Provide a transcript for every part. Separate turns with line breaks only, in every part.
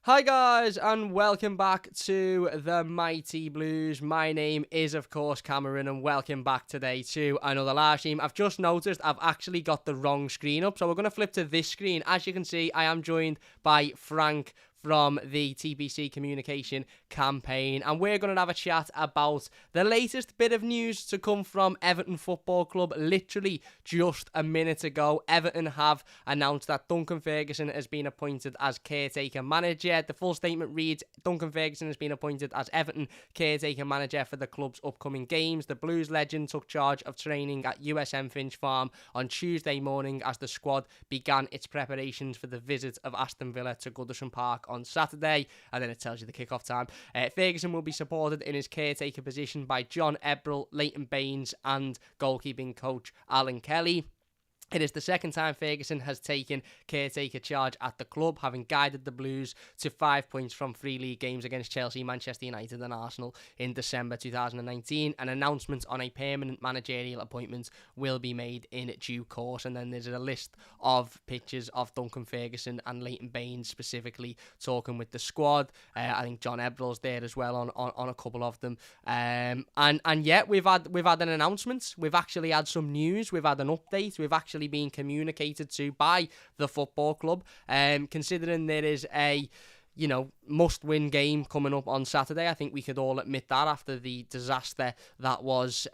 Hi guys, and welcome back to the Mighty Blues. My name is, of course, Cameron, and welcome back today to another live stream. I've just noticed I've actually got the wrong screen up, so we're going to flip to this screen. As you can see, I am joined by Frank from the TBC Communication campaign, and we're going to have a chat about the latest bit of news to come from Everton Football Club. Literally just a minute ago, Everton have announced that Duncan Ferguson has been appointed as caretaker manager. The full statement reads, Duncan Ferguson has been appointed as Everton caretaker manager for the club's upcoming games. The Blues legend took charge of training at USM Finch Farm on Tuesday morning as the squad began its preparations for the visit of Aston Villa to Goodison Park on Saturday, and then it tells you the kickoff time. Ferguson will be supported in his caretaker position by John Ebrell, Leighton Baines and goalkeeping coach Alan Kelly. It is the second time Ferguson has taken caretaker charge at the club, having guided the Blues to 5 points from 3 league games against Chelsea, Manchester United and Arsenal in December 2019. An announcement on a permanent managerial appointment will be made in due course. And then there's a list of pictures of Duncan Ferguson and Leighton Baines specifically talking with the squad. I think John Ebrell's there as well on a couple of them. And yeah, we've had an announcement. We've actually had some news. We've had an update. We've actually being communicated to by the football club, considering there is a must-win game coming up on Saturday. I think we could all admit that after the disaster that was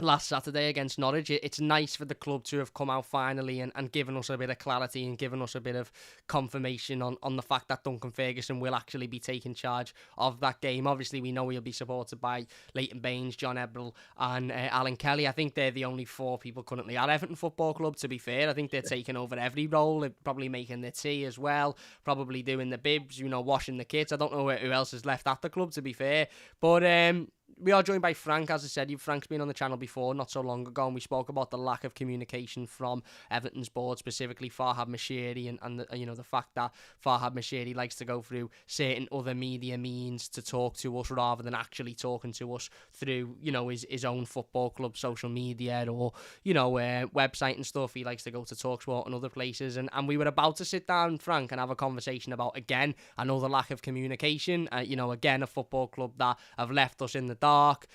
last Saturday against Norwich. It's nice for the club to have come out finally and given us a bit of clarity and given us a bit of confirmation on the fact that Duncan Ferguson will actually be taking charge of that game. Obviously, we know he'll be supported by Leighton Baines, John Ebrell and Alan Kelly. I think they're the only 4 people currently at Everton Football Club, to be fair. I think they're taking over every role. They're probably making the tea as well, probably doing the bibs, washing the kits. I don't know who else is left at the club, to be fair. But we are joined by Frank, as I said. Frank's been on the channel before, not so long ago, and we spoke about the lack of communication from Everton's board, specifically Farhad Moshiri, and the fact that Farhad Moshiri likes to go through certain other media means to talk to us rather than actually talking to us through, his own football club social media or, website and stuff. He likes to go to TalkSport and other places, and we were about to sit down, Frank, and have a conversation about, again, another lack of communication. Again, a football club that have left us in the dark.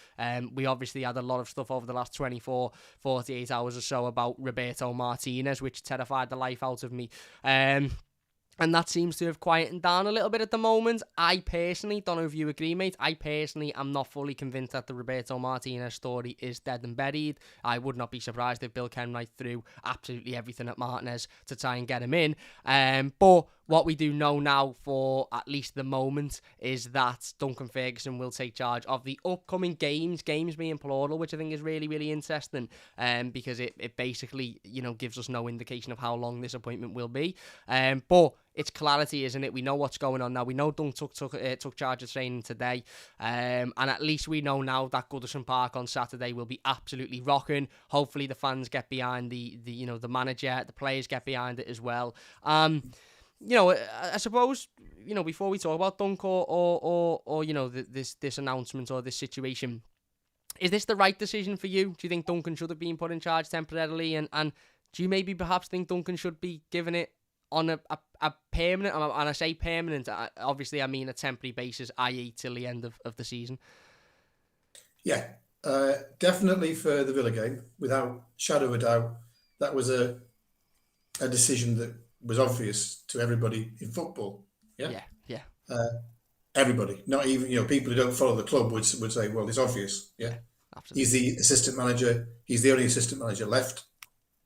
We obviously had a lot of stuff over the last 24, 48 hours or so about Roberto Martinez, which terrified the life out of me. And that seems to have quietened down a little bit at the moment. I personally, don't know if you agree, mate, I personally am not fully convinced that the Roberto Martinez story is dead and buried. I would not be surprised if Bill Kenwright threw absolutely everything at Martinez to try and get him in. But what we do know now, for at least the moment, is that Duncan Ferguson will take charge of the upcoming games being plural, which I think is really, really interesting, because it basically, gives us no indication of how long this appointment will be. But it's clarity, isn't it? We know what's going on now. We know Dunk took charge of training today, and at least we know now that Goodison Park on Saturday will be absolutely rocking. Hopefully the fans get behind the manager, the players get behind it as well. I suppose, before we talk about Dunk or this announcement or this situation, is this the right decision for you? Do you think Duncan should have been put in charge temporarily? And do you maybe perhaps think Duncan should be given it on a permanent, and I say permanent, obviously I mean a temporary basis, i.e. till the end of the season?
Yeah, definitely for the Villa game, without shadow of a doubt. That was a decision that was obvious to everybody in football. Yeah. Everybody, not even people who don't follow the club would say, well, it's obvious. Yeah, absolutely. He's the assistant manager. He's the only assistant manager left.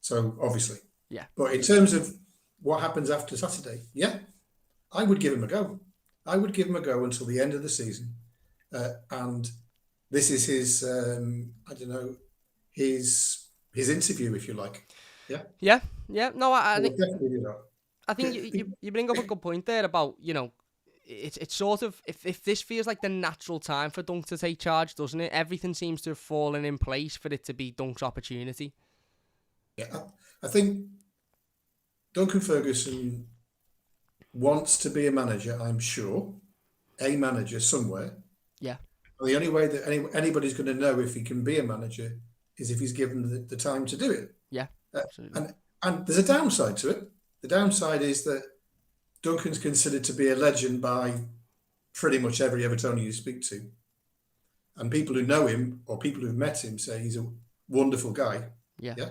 So obviously,
yeah.
But in terms of what happens after Saturday, yeah, I would give him a go. I would give him a go until the end of the season, and this is his his interview, if you like.
Yeah. No, I think
definitely do that.
I think you bring up a good point there about, it's sort of, if this feels like the natural time for Dunk to take charge, doesn't it? Everything seems to have fallen in place for it to be Dunk's opportunity.
Yeah, I think Duncan Ferguson wants to be a manager, I'm sure. A manager somewhere.
Yeah.
And the only way that anybody's going to know if he can be a manager is if he's given the time to do it.
Yeah, absolutely.
And there's a downside to it. The downside is that Duncan's considered to be a legend by pretty much every Evertonian you speak to. And people who know him or people who've met him say he's a wonderful guy.
Yeah.
Yeah.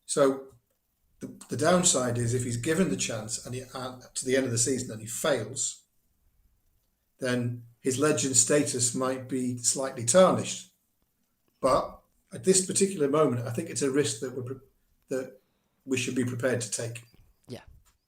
So the downside is if he's given the chance and to the end of the season and he fails, then his legend status might be slightly tarnished. But at this particular moment, I think it's a risk that we should be prepared to take.
Yeah.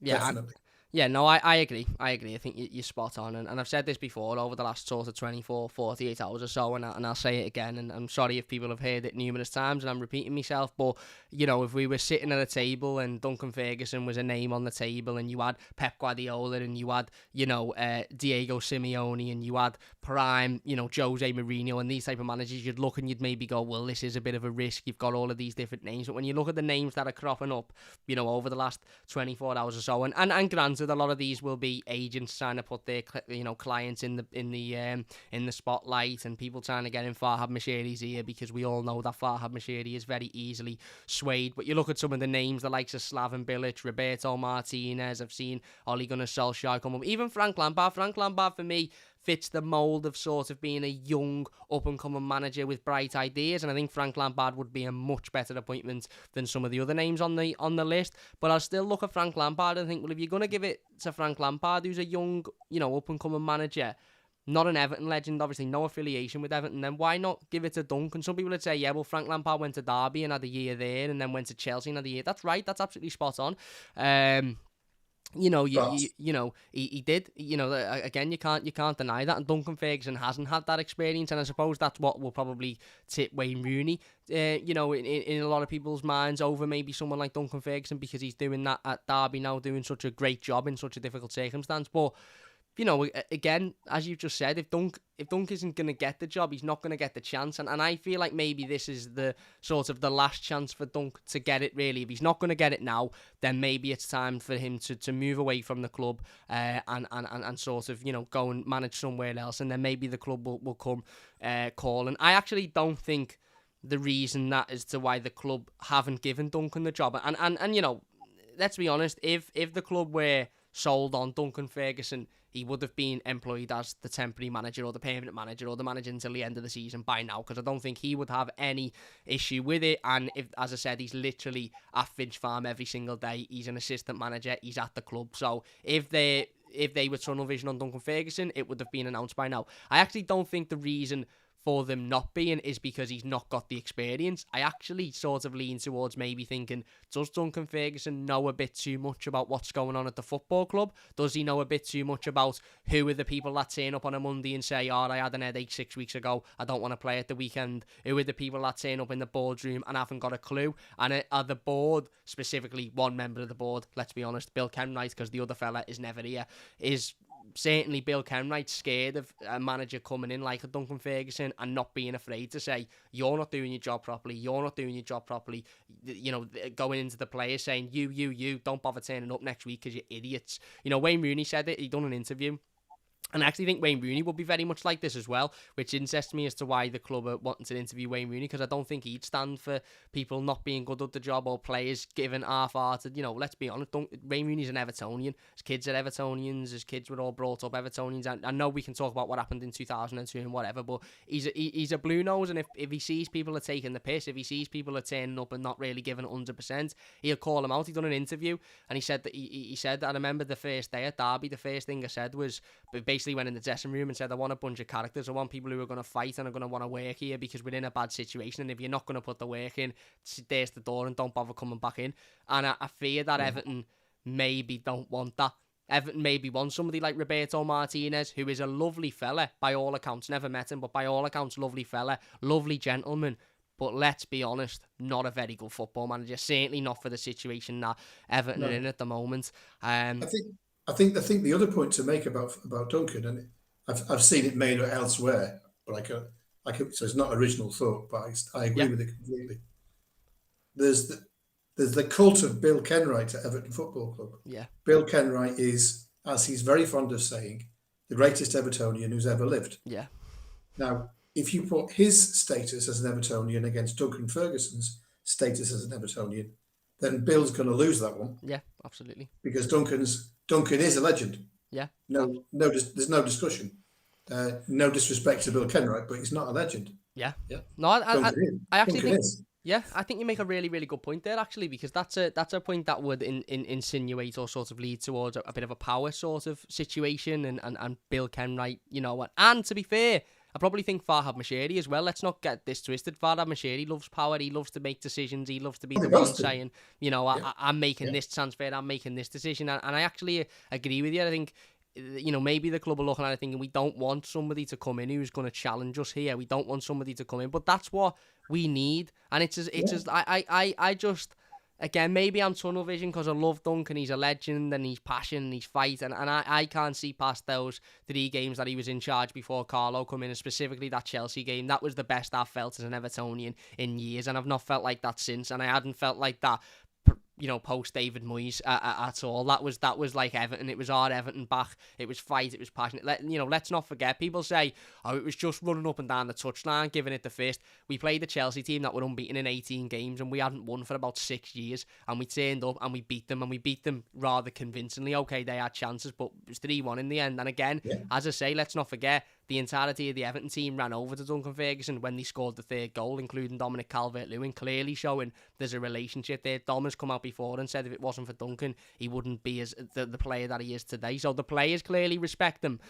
Definitely.
Yeah, no, I agree. I think you're spot on. And I've said this before over the last sort of 24, 48 hours or so, and I'll say it again. And I'm sorry if people have heard it numerous times and I'm repeating myself. But, if we were sitting at a table and Duncan Ferguson was a name on the table and you had Pep Guardiola and you had, Diego Simeone and you had prime, Jose Mourinho and these type of managers, you'd look and you'd maybe go, well, this is a bit of a risk. You've got all of these different names. But when you look at the names that are cropping up, over the last 24 hours or so, and granted, a lot of these will be agents trying to put their clients in the spotlight, and people trying to get in Farhad Moshiri's ear, because we all know that Farhad Moshiri is very easily swayed. But you look at some of the names, the likes of Slaven Bilic, Roberto Martinez. I've seen Ole Gunnar Solskjaer come up, even Frank Lampard. Frank Lampard for me fits the mould of sort of being a young up-and-coming manager with bright ideas, and I think Frank Lampard would be a much better appointment than some of the other names on the list. But I'll still look at Frank Lampard and think, well, if you're going to give it to Frank Lampard, who's a young, up-and-coming manager, not an Everton legend, obviously no affiliation with Everton, then why not give it to Duncan? Some people would say, yeah, well, Frank Lampard went to Derby and had a year there, and then went to Chelsea and had a year. That's right, that's absolutely spot on. He did. Again, you can't deny that. And Duncan Ferguson hasn't had that experience, and I suppose that's what will probably tip Wayne Rooney, in a lot of people's minds over maybe someone like Duncan Ferguson, because he's doing that at Derby now, doing such a great job in such a difficult circumstance. But again, as you just said, if Dunk isn't going to get the job, he's not going to get the chance. And I feel like maybe this is the sort of the last chance for Dunk to get it, really. If he's not going to get it now, then maybe it's time for him to move away from the club and sort of, go and manage somewhere else. And then maybe the club will come calling. I actually don't think the reason that is to why the club haven't given Duncan the job. And let's be honest, if the club were sold on Duncan Ferguson, he would have been employed as the temporary manager or the permanent manager or the manager until the end of the season by now, because I don't think he would have any issue with it. And if, as I said, he's literally at Finch Farm every single day. He's an assistant manager. He's at the club. So if they were tunnel vision on Duncan Ferguson, it would have been announced by now. I actually don't think the reason for them not being is because he's not got the experience. I actually sort of lean towards maybe thinking, does Duncan Ferguson know a bit too much about what's going on at the football club? Does he know a bit too much about who are the people that turn up on a Monday and say, I had an headache 6 weeks ago, I don't want to play at the weekend? Who are the people that turn up in the boardroom and haven't got a clue? And are the board, specifically one member of the board, let's be honest, Bill Kenwright, because the other fella is never here, is certainly Bill Kenwright scared of a manager coming in like a Duncan Ferguson and not being afraid to say, you're not doing your job properly, going into the players saying, you, don't bother turning up next week because you're idiots. Wayne Rooney said it, he done an interview. And I actually think Wayne Rooney will be very much like this as well, which interests me as to why the club are wanting to interview Wayne Rooney, because I don't think he'd stand for people not being good at the job or players giving half-hearted. Let's be honest, Wayne Rooney's an Evertonian. His kids are Evertonians. His kids were all brought up Evertonians. I know we can talk about what happened in 2002 and whatever, but he's a blue nose, and if he sees people are taking the piss, if he sees people are turning up and not really giving it 100%, he'll call them out. He done an interview, and he said that he said, I remember the first day at Derby, the first thing I said was, basically went in the dressing room and said, I want a bunch of characters. I want people who are going to fight and are going to want to work here, because we're in a bad situation, and if you're not going to put the work in, there's the door and don't bother coming back in. And I fear that Everton maybe don't want that. Everton maybe want somebody like Roberto Martinez, who is a lovely fella by all accounts. Never met him, but by all accounts, lovely fella, lovely gentleman. But let's be honest, not a very good football manager. Certainly not for the situation that Everton are in at the moment.
I think the other point to make about Duncan, and I've seen it made elsewhere, but so it's not original thought, but I agree with it completely. There's the cult of Bill Kenwright at Everton Football Club.
Yeah,
Bill Kenwright is, as he's very fond of saying, the greatest Evertonian who's ever lived.
Yeah.
Now, if you put his status as an Evertonian against Duncan Ferguson's status as an Evertonian, then Bill's going to lose that one.
Yeah, absolutely.
Because Duncan is a legend.
Yeah.
There's no discussion. No disrespect to Bill Kenwright, but he's not a legend.
Yeah.
Yeah.
No, I actually
Duncan
think.
is.
Yeah, I think you make a really, really good point there, actually, because that's a point that would insinuate or sort of lead towards a bit of a power sort of situation, and Bill Kenwright, you know, and to be fair, I probably think Farhad Moshiri as well. Let's not get this twisted. Farhad Moshiri loves power. He loves to make decisions. He loves to be the one saying, you know, I'm making this transfer. I'm making this decision. And I actually agree with you. I think, you know, maybe the club are looking at it thinking we don't want somebody to come in who's going to challenge us here. We don't want somebody to come in. But that's what we need. And it's just I just... Again, maybe I'm tunnel vision because I love Duncan. He's a legend and he's passion and he's fight. And I can't see past those 3 games that he was in charge before Carlo come in, and specifically that Chelsea game. That was the best I've felt as an Evertonian in years. And I've not felt like that since. And I hadn't felt like that, you know, post David Moyes at all. That was like Everton. It was our Everton back. It was fight. It was passionate. Let's not forget. People say, oh, it was just running up and down the touchline, giving it the fist. We played the Chelsea team that were unbeaten in 18 games, and we hadn't won for about 6 years. And we turned up and we beat them, rather convincingly. Okay, they had chances, but it was 3-1 in the end. And again, as I say, let's not forget, the entirety of the Everton team ran over to Duncan Ferguson when they scored the 3rd goal, including Dominic Calvert-Lewin, clearly showing there's a relationship there. Dom has come out before and said if it wasn't for Duncan, he wouldn't be as the player that he is today. So the players clearly respect him.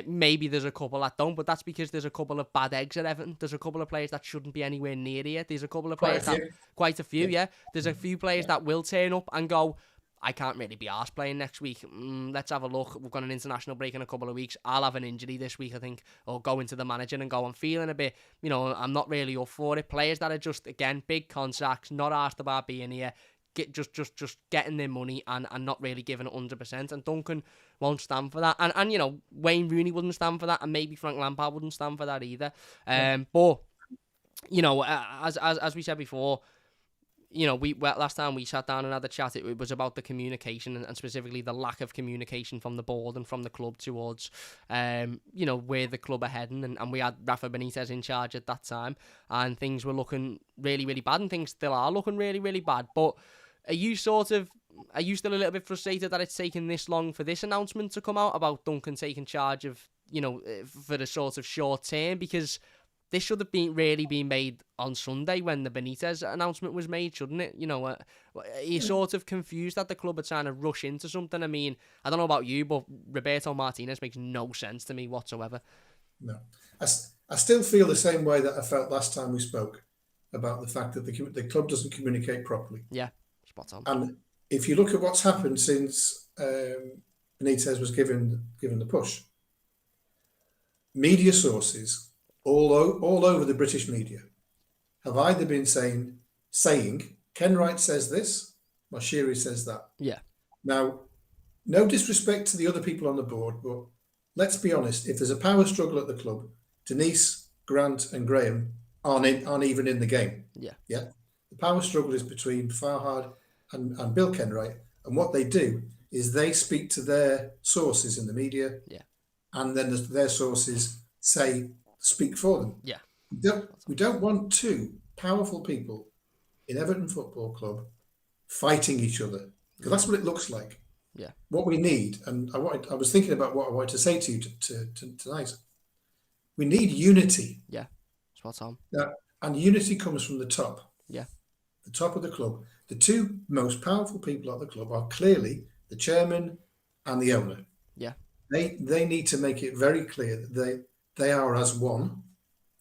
Maybe there's a couple that don't, but that's because there's a couple of bad eggs at Everton. There's a couple of players that shouldn't be anywhere near here. There's a couple of players quite a few, yeah. There's a few players that will turn up and go, I can't really be arsed playing next week. Let's have a look. We've got an international break in a couple of weeks. I'll have an injury this week, I think. Or go into the manager and go, I'm feeling a bit, you know, I'm not really up for it. Players that are just, again, big contracts, not arsed about being here, just getting their money and not really giving it 100%. And Duncan won't stand for that. And you know, Wayne Rooney wouldn't stand for that. And maybe Frank Lampard wouldn't stand for that either. But, you know, as we said before, you know, last time we sat down and had a chat, it was about the communication and specifically the lack of communication from the board and from the club towards, you know, where the club are heading. And we had Rafa Benitez in charge at that time, and things were looking really, really bad, and things still are looking really, really bad. But are you still a little bit frustrated that it's taken this long for this announcement to come out about Duncan taking charge of, you know, for the sort of short term? Because this should have been made on Sunday when the Benitez announcement was made, shouldn't it? You know, you're sort of confused that the club are trying to rush into something. I mean, I don't know about you, but Roberto Martinez makes no sense to me whatsoever.
No. I still feel the same way that I felt last time we spoke about the fact that the club doesn't communicate properly.
Yeah, spot on.
And if you look at what's happened since Benitez was given the push, media sources all over the British media have either been saying Kenwright says this, Moshiri says that.
Yeah.
Now, no disrespect to the other people on the board, but let's be honest, if there's a power struggle at the club, Denise, Grant and Graham aren't even in the game.
Yeah.
Yeah. The power struggle is between Farhad and Bill Kenwright, and what they do is they speak to their sources in the media, and then their sources speak for them.
Yeah.
We don't want 2 powerful people in Everton Football Club fighting each other, because that's what it looks like.
Yeah.
What we need, and I was thinking about what I wanted to say to you tonight. We need unity.
Yeah. Spot on.
And unity comes from the top.
Yeah.
The top of the club. The 2 most powerful people at the club are clearly the chairman and the owner.
Yeah.
They need to make it very clear that they are as one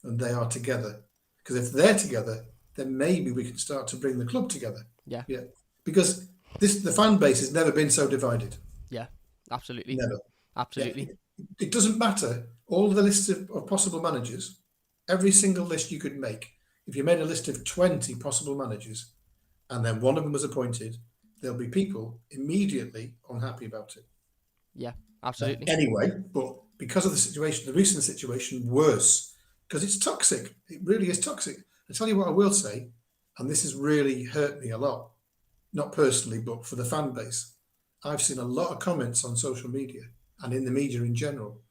and they are together. Because if they're together, then maybe we can start to bring the club together.
Yeah.
Yeah. Because the fan base has never been so divided.
Yeah. Absolutely.
Never.
Absolutely.
Yeah. It doesn't matter. All the lists of possible managers, every single list you could make, if you made a list of 20 possible managers and then one of them was appointed, there'll be people immediately unhappy about it.
Yeah, absolutely.
Anyway, but because of the situation, the recent situation, worse, because it's toxic. It really is toxic. I tell you what I will say, and this has really hurt me a lot, not personally, but for the fan base. I've seen a lot of comments on social media and in the media in general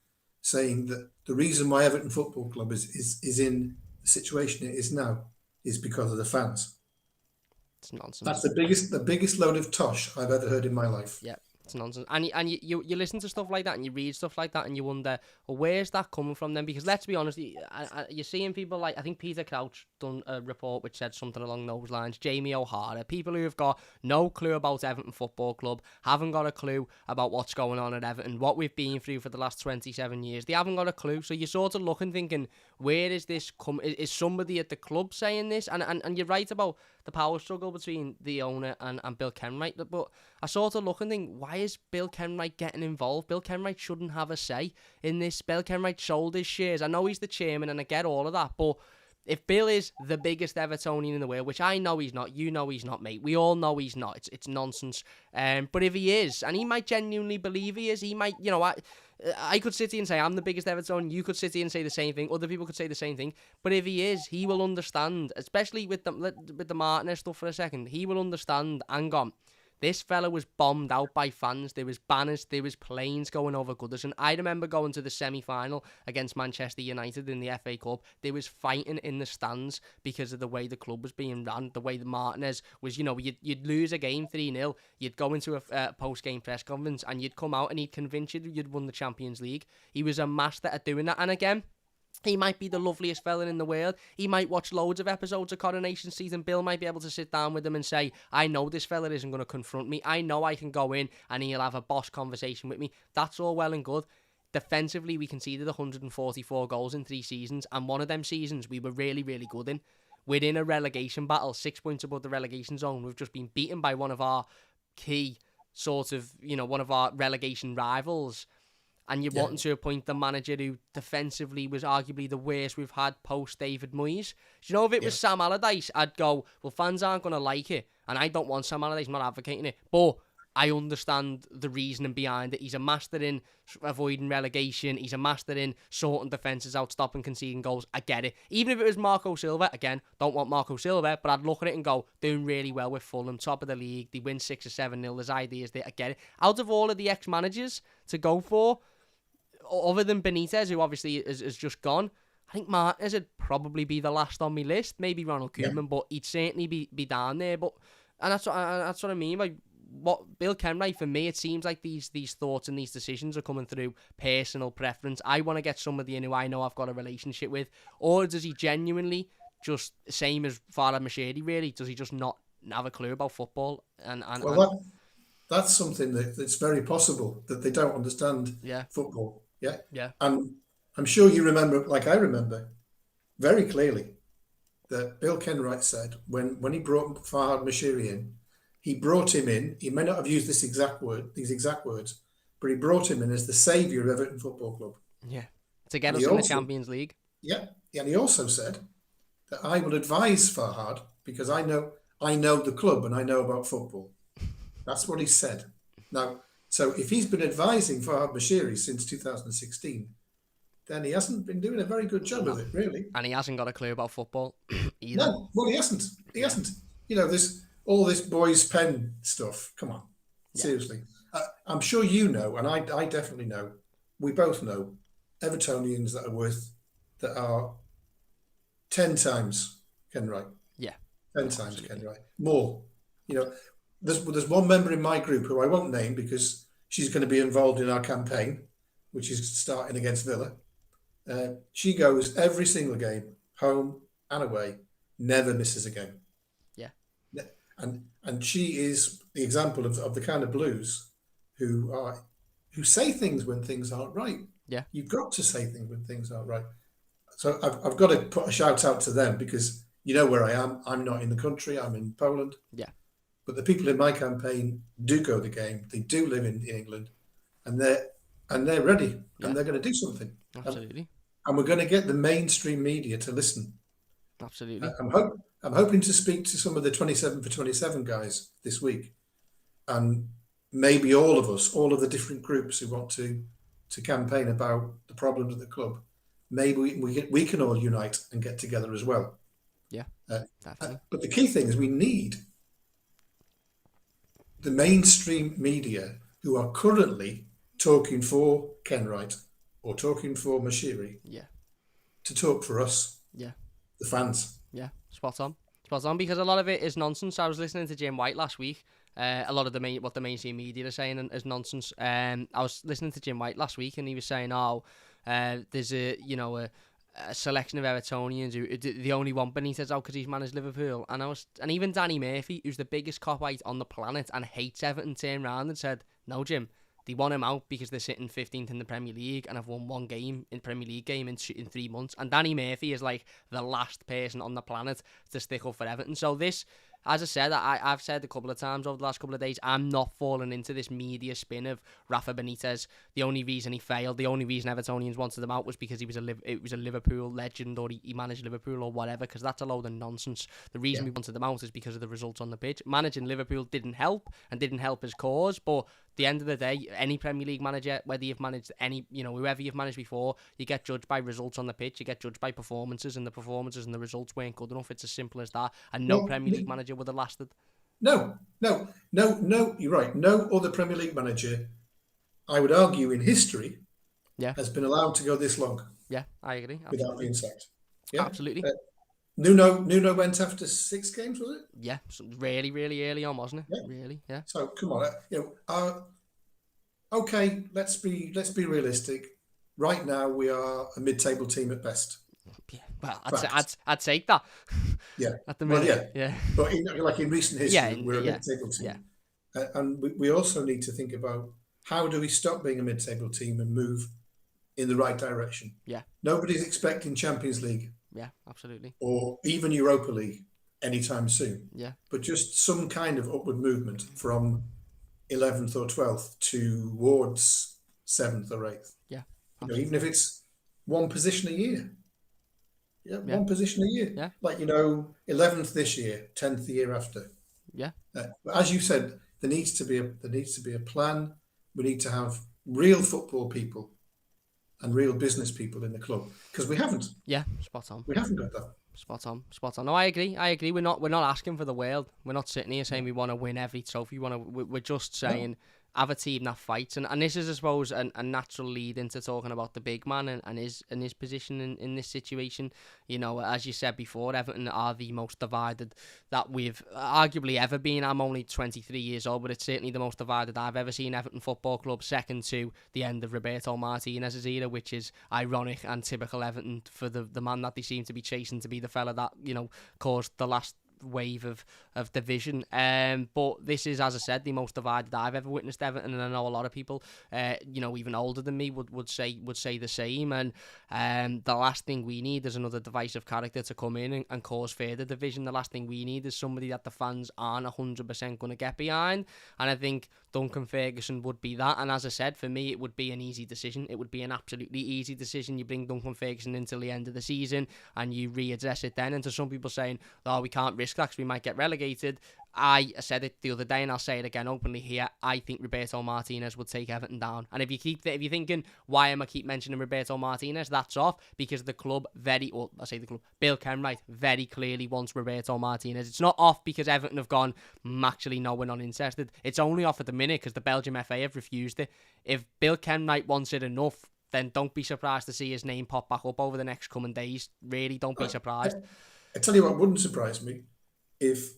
saying that the reason why Everton Football Club is in the situation it is now is because of the fans.
It's nonsense.
That's the biggest load of tosh I've ever heard in my life.
Yeah, it's nonsense. And you listen to stuff like that and you read stuff like that and you wonder, well, where's that coming from then? Because let's be honest, you're seeing people like, I think Peter Crouch done a report which said something along those lines, Jamie O'Hara, people who have got no clue about Everton Football Club, haven't got a clue about what's going on at Everton, what we've been through for the last 27 years. They haven't got a clue. So you're sort of looking, thinking, where is this come? Is somebody at the club saying this? And you're right about the power struggle between the owner and Bill Kenwright, but I sort of look and think, why is Bill Kenwright getting involved? Bill Kenwright shouldn't have a say in this. Bill Kenwright sold his shares. I know he's the chairman and I get all of that, but if Bill is the biggest Evertonian in the world, which I know he's not, you know he's not, mate. We all know he's not. It's nonsense. But if he is, and he might genuinely believe he is, he might, I could sit here and say I'm the biggest Everton. You could sit here and say the same thing. Other people could say the same thing. But if he is, he will understand, especially with the Martinez stuff for a second. He will understand. Hang on. This fella was bombed out by fans. There was banners. There was planes going over Goodison. I remember going to the semi-final against Manchester United in the FA Cup. There was fighting in the stands because of the way the club was being run, the way the Martinez was, you'd lose a game 3-0. You'd go into a post-game press conference and you'd come out and he'd convince you you'd won the Champions League. He was a master at doing that. And again, he might be the loveliest fella in the world. He might watch loads of episodes of Coronation Season. Bill might be able to sit down with him and say, I know this fella isn't going to confront me. I know I can go in and he'll have a boss conversation with me. That's all well and good. Defensively, we conceded 144 goals in 3 seasons, and one of them seasons we were really, really good in. We're in a relegation battle, 6 points above the relegation zone. We've just been beaten by one of our key one of our relegation rivals. And you're wanting to appoint the manager who defensively was arguably the worst we've had post David Moyes. Do you know, if it was Sam Allardyce, I'd go, well, fans aren't going to like it. And I don't want Sam Allardyce, I'm not advocating it. But I understand the reasoning behind it. He's a master in avoiding relegation. He's a master in sorting defences out, stopping conceding goals. I get it. Even if it was Marco Silva, again, don't want Marco Silva, but I'd look at it and go, doing really well with Fulham, top of the league. They win 6 or 7-0. There's ideas there. I get it. Out of all of the ex-managers to go for, other than Benitez, who obviously is just gone, I think Martinez would probably be the last on my list. Maybe Ronald Koeman, but he'd certainly be down there. And that's what I mean by what Bill Kenwright. For me, it seems like these thoughts and these decisions are coming through personal preference. I want to get somebody in who I know I've got a relationship with, or does he genuinely just, same as Farhad Moshiri, really? Does he just not have a clue about football?
That's something that's very possible, that they don't understand football. Yeah. And I'm sure you remember, like I remember, very clearly that Bill Kenwright said when he brought Farhad Moshiri in, he brought him in. He may not have used these exact words, but he brought him in as the saviour of Everton Football Club.
Yeah, to get us in the Champions League.
Yeah, and he also said that I will advise Farhad because I know the club and I know about football. That's what he said. Now, so if he's been advising Farhad Moshiri since 2016, then he hasn't been doing a very good job of it, really.
And he hasn't got a clue about football either.
No, well, he hasn't. He hasn't. This all this boys' pen stuff. Come on, seriously. I'm sure you know, and I definitely know. We both know Evertonians that are 10 times Kenwright.
Yeah,
10 times Kenwright. More. There's one member in my group who I won't name because she's going to be involved in our campaign, which is starting against Villa. She goes every single game, home and away, never misses a game.
Yeah.
And she is the example of the kind of Blues who say things when things aren't right.
Yeah.
You've got to say things when things aren't right. So I've got to put a shout out to them because you know where I am. I'm not in the country. I'm in Poland.
Yeah.
But the people in my campaign do go to the game. They do live in England, and they're ready, and they're going to do something.
Absolutely.
And we're going to get the mainstream media to listen.
Absolutely.
I'm hoping to speak to some of the 27 for 27 guys this week, and maybe all of us, all of the different groups who want to campaign about the problems of the club. Maybe we can all unite and get together as well.
Yeah.
But the key thing is we need the mainstream media who are currently talking for Kenwright or talking for Moshiri to talk for us, the fans.
Yeah, spot on. Spot on, because a lot of it is nonsense. I was listening to Jim White last week. A lot of what the mainstream media are saying is nonsense. I was listening to Jim White last week, and he was saying, there's a selection of Evertonians who the only one Benitez out because he's managed Liverpool, and even Danny Murphy, who's the biggest copite on the planet and hates Everton, turned around and said, no, Jim, they want him out because they're sitting 15th in the Premier League and have won one game in Premier League game in 3 months. And Danny Murphy is like the last person on the planet to stick up for Everton. So this, as I said, I've said a couple of times over the last couple of days, I'm not falling into this media spin of Rafa Benitez. The only reason he failed, the only reason Evertonians wanted him out was because it was a Liverpool legend, or he managed Liverpool or whatever, because that's a load of nonsense. The reason we wanted him out is because of the results on the pitch. Managing Liverpool didn't help his cause, but the end of the day, any Premier League manager, whether you've managed whoever you've managed before, you get judged by results on the pitch, you get judged by performances, and the performances and the results weren't good enough. It's as simple as that. And no Premier League manager would have lasted.
No, you're right. No other Premier League manager, I would argue, in history, has been allowed to go this long.
Yeah, I agree. Absolutely.
Without being sacked. Yeah,
absolutely.
Nuno went after 6 games, was it?
Yeah, really, really early on, wasn't it? Yeah. Really, yeah.
So come on, okay, let's be realistic. Right now, we are a mid-table team at best.
Yeah, well, I'd take that.
Yeah,
at the minute, yeah.
But in recent history, we're a mid-table team, and we also need to think about how do we stop being a mid-table team and move in the right direction.
Yeah,
nobody's expecting Champions League.
Yeah, absolutely.
Or even Europa League anytime soon.
Yeah.
But just some kind of upward movement from 11th or 12th towards 7th or 8th.
Yeah.
Even if it's one position a year. Yeah, one position a year.
Yeah.
Like, 11th this year, 10th the year after.
Yeah.
But as you said, there needs to be a plan. We need to have real football people and real business people in the club, because we haven't.
Yeah, spot on.
We haven't got that.
Spot on. No, I agree. We're not asking for the world. We're not sitting here saying we want to win every trophy. We're just saying have a team that fights, and this is, I suppose, a natural lead into talking about the big man and his position in this situation. As you said before, Everton are the most divided that we've arguably ever been. I'm only 23 years old, but it's certainly the most divided I've ever seen Everton Football Club, second to the end of Roberto Martinez's era, which is ironic and typical Everton for the man that they seem to be chasing to be the fella that caused the last wave of division. But this is, as I said, the most divided I've ever witnessed Everton, and I know a lot of people even older than me would say the same. And the last thing we need is another divisive character to come in and cause further division. The last thing we need is somebody that the fans aren't 100% going to get behind, and I think Duncan Ferguson would be that. And as I said, for me, it would be an easy decision. It would be an absolutely easy decision. You bring Duncan Ferguson until the end of the season and you readdress it then. And to some people saying, oh, we can't risk that because we might get relegated, I said it the other day and I'll say it again openly here. I think Roberto Martinez would take Everton down. And if you're thinking, why am I keep mentioning Roberto Martinez? That's off because the club Bill Kenwright very clearly wants Roberto Martinez. It's not off because Everton have gone, actually, no, we're not interested. It's only off at the minute because the Belgian FA have refused it. If Bill Kenwright wants it enough, then don't be surprised to see his name pop back up over the next coming days. Really, don't be surprised.
I tell you what wouldn't surprise me, if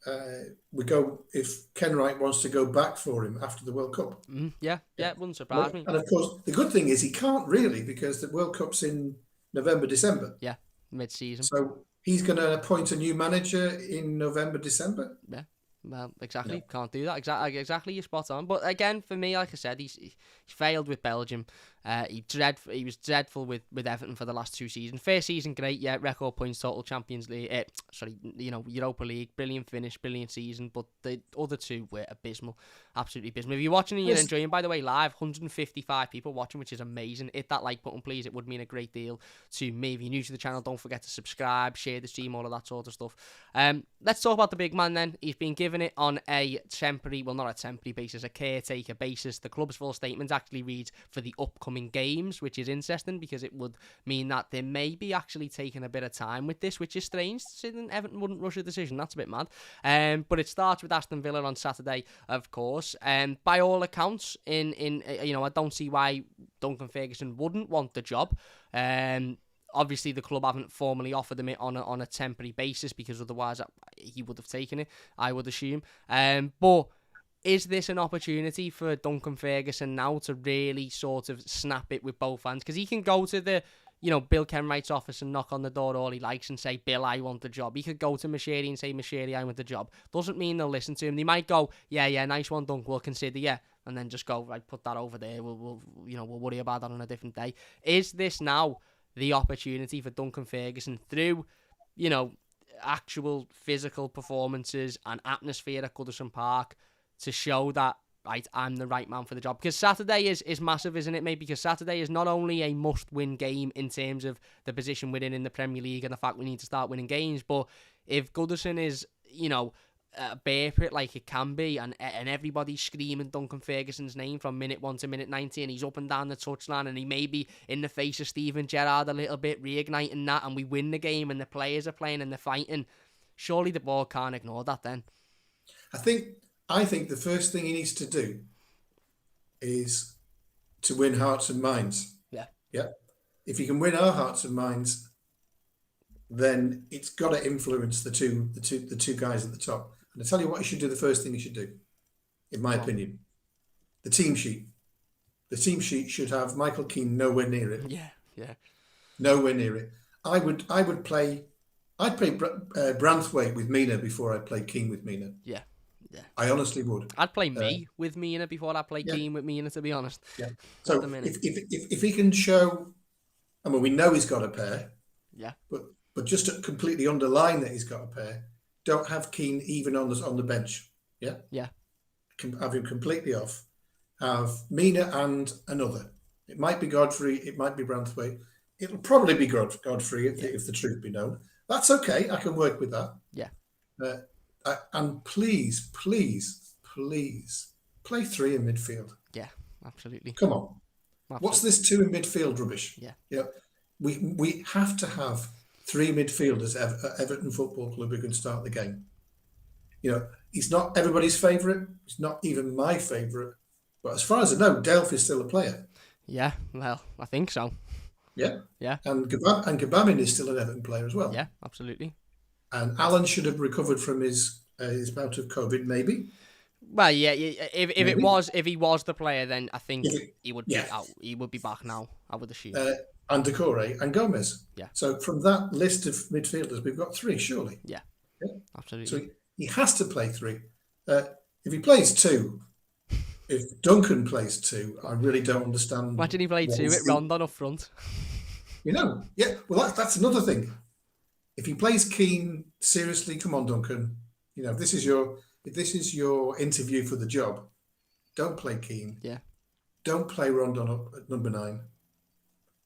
Kenwright wants to go back for him after the World Cup.
It wouldn't surprise me.
And of course, the good thing is he can't really, because the World Cup's in November, December.
Yeah, mid-season.
So he's going to appoint a new manager in November, December.
Yeah. Well, exactly. No. Can't do that. Exactly. You're spot on. But again, for me, like I said, he failed with Belgium. He was dreadful with Everton for the last 2 seasons. First season, great, yeah, record points total, Champions League, Europa League, brilliant finish, brilliant season. But the other 2 were abysmal, absolutely abysmal. If you're watching and you're enjoying, by the way, live, 155 people watching, which is amazing. Hit that like button, please. It would mean a great deal to me. If you're new to the channel, don't forget to subscribe, share the stream, all of that sort of stuff. Let's talk about the big man then. He's been given it on a temporary, well, not a temporary basis, a caretaker basis. The club's full statement actually reads for the upcoming games, which is interesting because it would mean that they may be actually taking a bit of time with this, which is strange. Everton wouldn't rush a decision. That's a bit mad. But it starts with Aston Villa on Saturday, of course. By all accounts, I don't see why Duncan Ferguson wouldn't want the job. obviously the club haven't formally offered him it on a temporary basis, because otherwise he would have taken it, I would assume. But is this an opportunity for Duncan Ferguson now to really sort of snap it with both hands? Because he can go to the, Bill Kenwright's office and knock on the door all he likes and say, Bill, I want the job. He could go to Mashiri and say, Mashiri, I want the job. Doesn't mean they'll listen to him. They might go, yeah, nice one, Dunk, we'll consider you. And then just go, right, put that over there. We'll worry about that on a different day. Is this now the opportunity for Duncan Ferguson through, actual physical performances and atmosphere at Goodison Park to show that, right, I'm the right man for the job? Because Saturday is massive, isn't it, mate? Because Saturday is not only a must-win game in terms of the position we're in the Premier League and the fact we need to start winning games, but if Goodison is, bear for it like it can be, and everybody's screaming Duncan Ferguson's name from minute 1 to minute 90, and he's up and down the touchline, and he may be in the face of Steven Gerrard a little bit, reigniting that, and we win the game, and the players are playing and they're fighting, surely the board can't ignore that then.
I think the first thing he needs to do is to win hearts and minds. Yeah. If he can win our hearts and minds, then it's got to influence the two guys at the top. And I tell you what, he should do. The first thing he should do, in my opinion, the team sheet. The team sheet should have Michael Keane nowhere near it.
Yeah.
Nowhere near it. I'd play Branthwaite with Mina before I'd play Keane with Mina.
Yeah.
I honestly would.
I'd play me with Mina before I play Keane with Mina, to be honest.
Yeah. So if he can show, I mean, we know he's got a pair.
Yeah.
But just to completely underline that he's got a pair, don't have Keane even on the bench. Yeah.
Yeah.
Have him completely off. Have Mina and another. It might be Godfrey. It might be Branthwaite. It'll probably be Godfrey if the truth be known. That's okay. I can work with that.
Yeah.
And please play 3 in midfield.
Yeah, absolutely.
Come on.
Absolutely.
What's this 2 in midfield rubbish?
Yeah.
We have to have 3 midfielders at Everton Football Club who can start the game. He's not everybody's favourite. He's not even my favourite. But as far as I know, Delph is still a player.
Yeah, well, I think so.
Yeah.
Yeah.
And Gabamin is still an Everton player as well.
Yeah, absolutely.
And Alan should have recovered from his bout of COVID, maybe.
Well, yeah. If he was the player, then I think he would be out. He would be back now, I would assume.
And Decore and Gomez.
Yeah.
So from that list of midfielders, we've got 3, surely.
Yeah. Absolutely.
So he has to play 3. If he plays 2, if Duncan plays 2, I really don't understand.
Imagine he played 2 at Rondon up front.
Well, that's another thing. If he plays Keane seriously, come on, Duncan. If this is your interview for the job, don't play Keane.
Yeah.
Don't play Rondon up at number 9,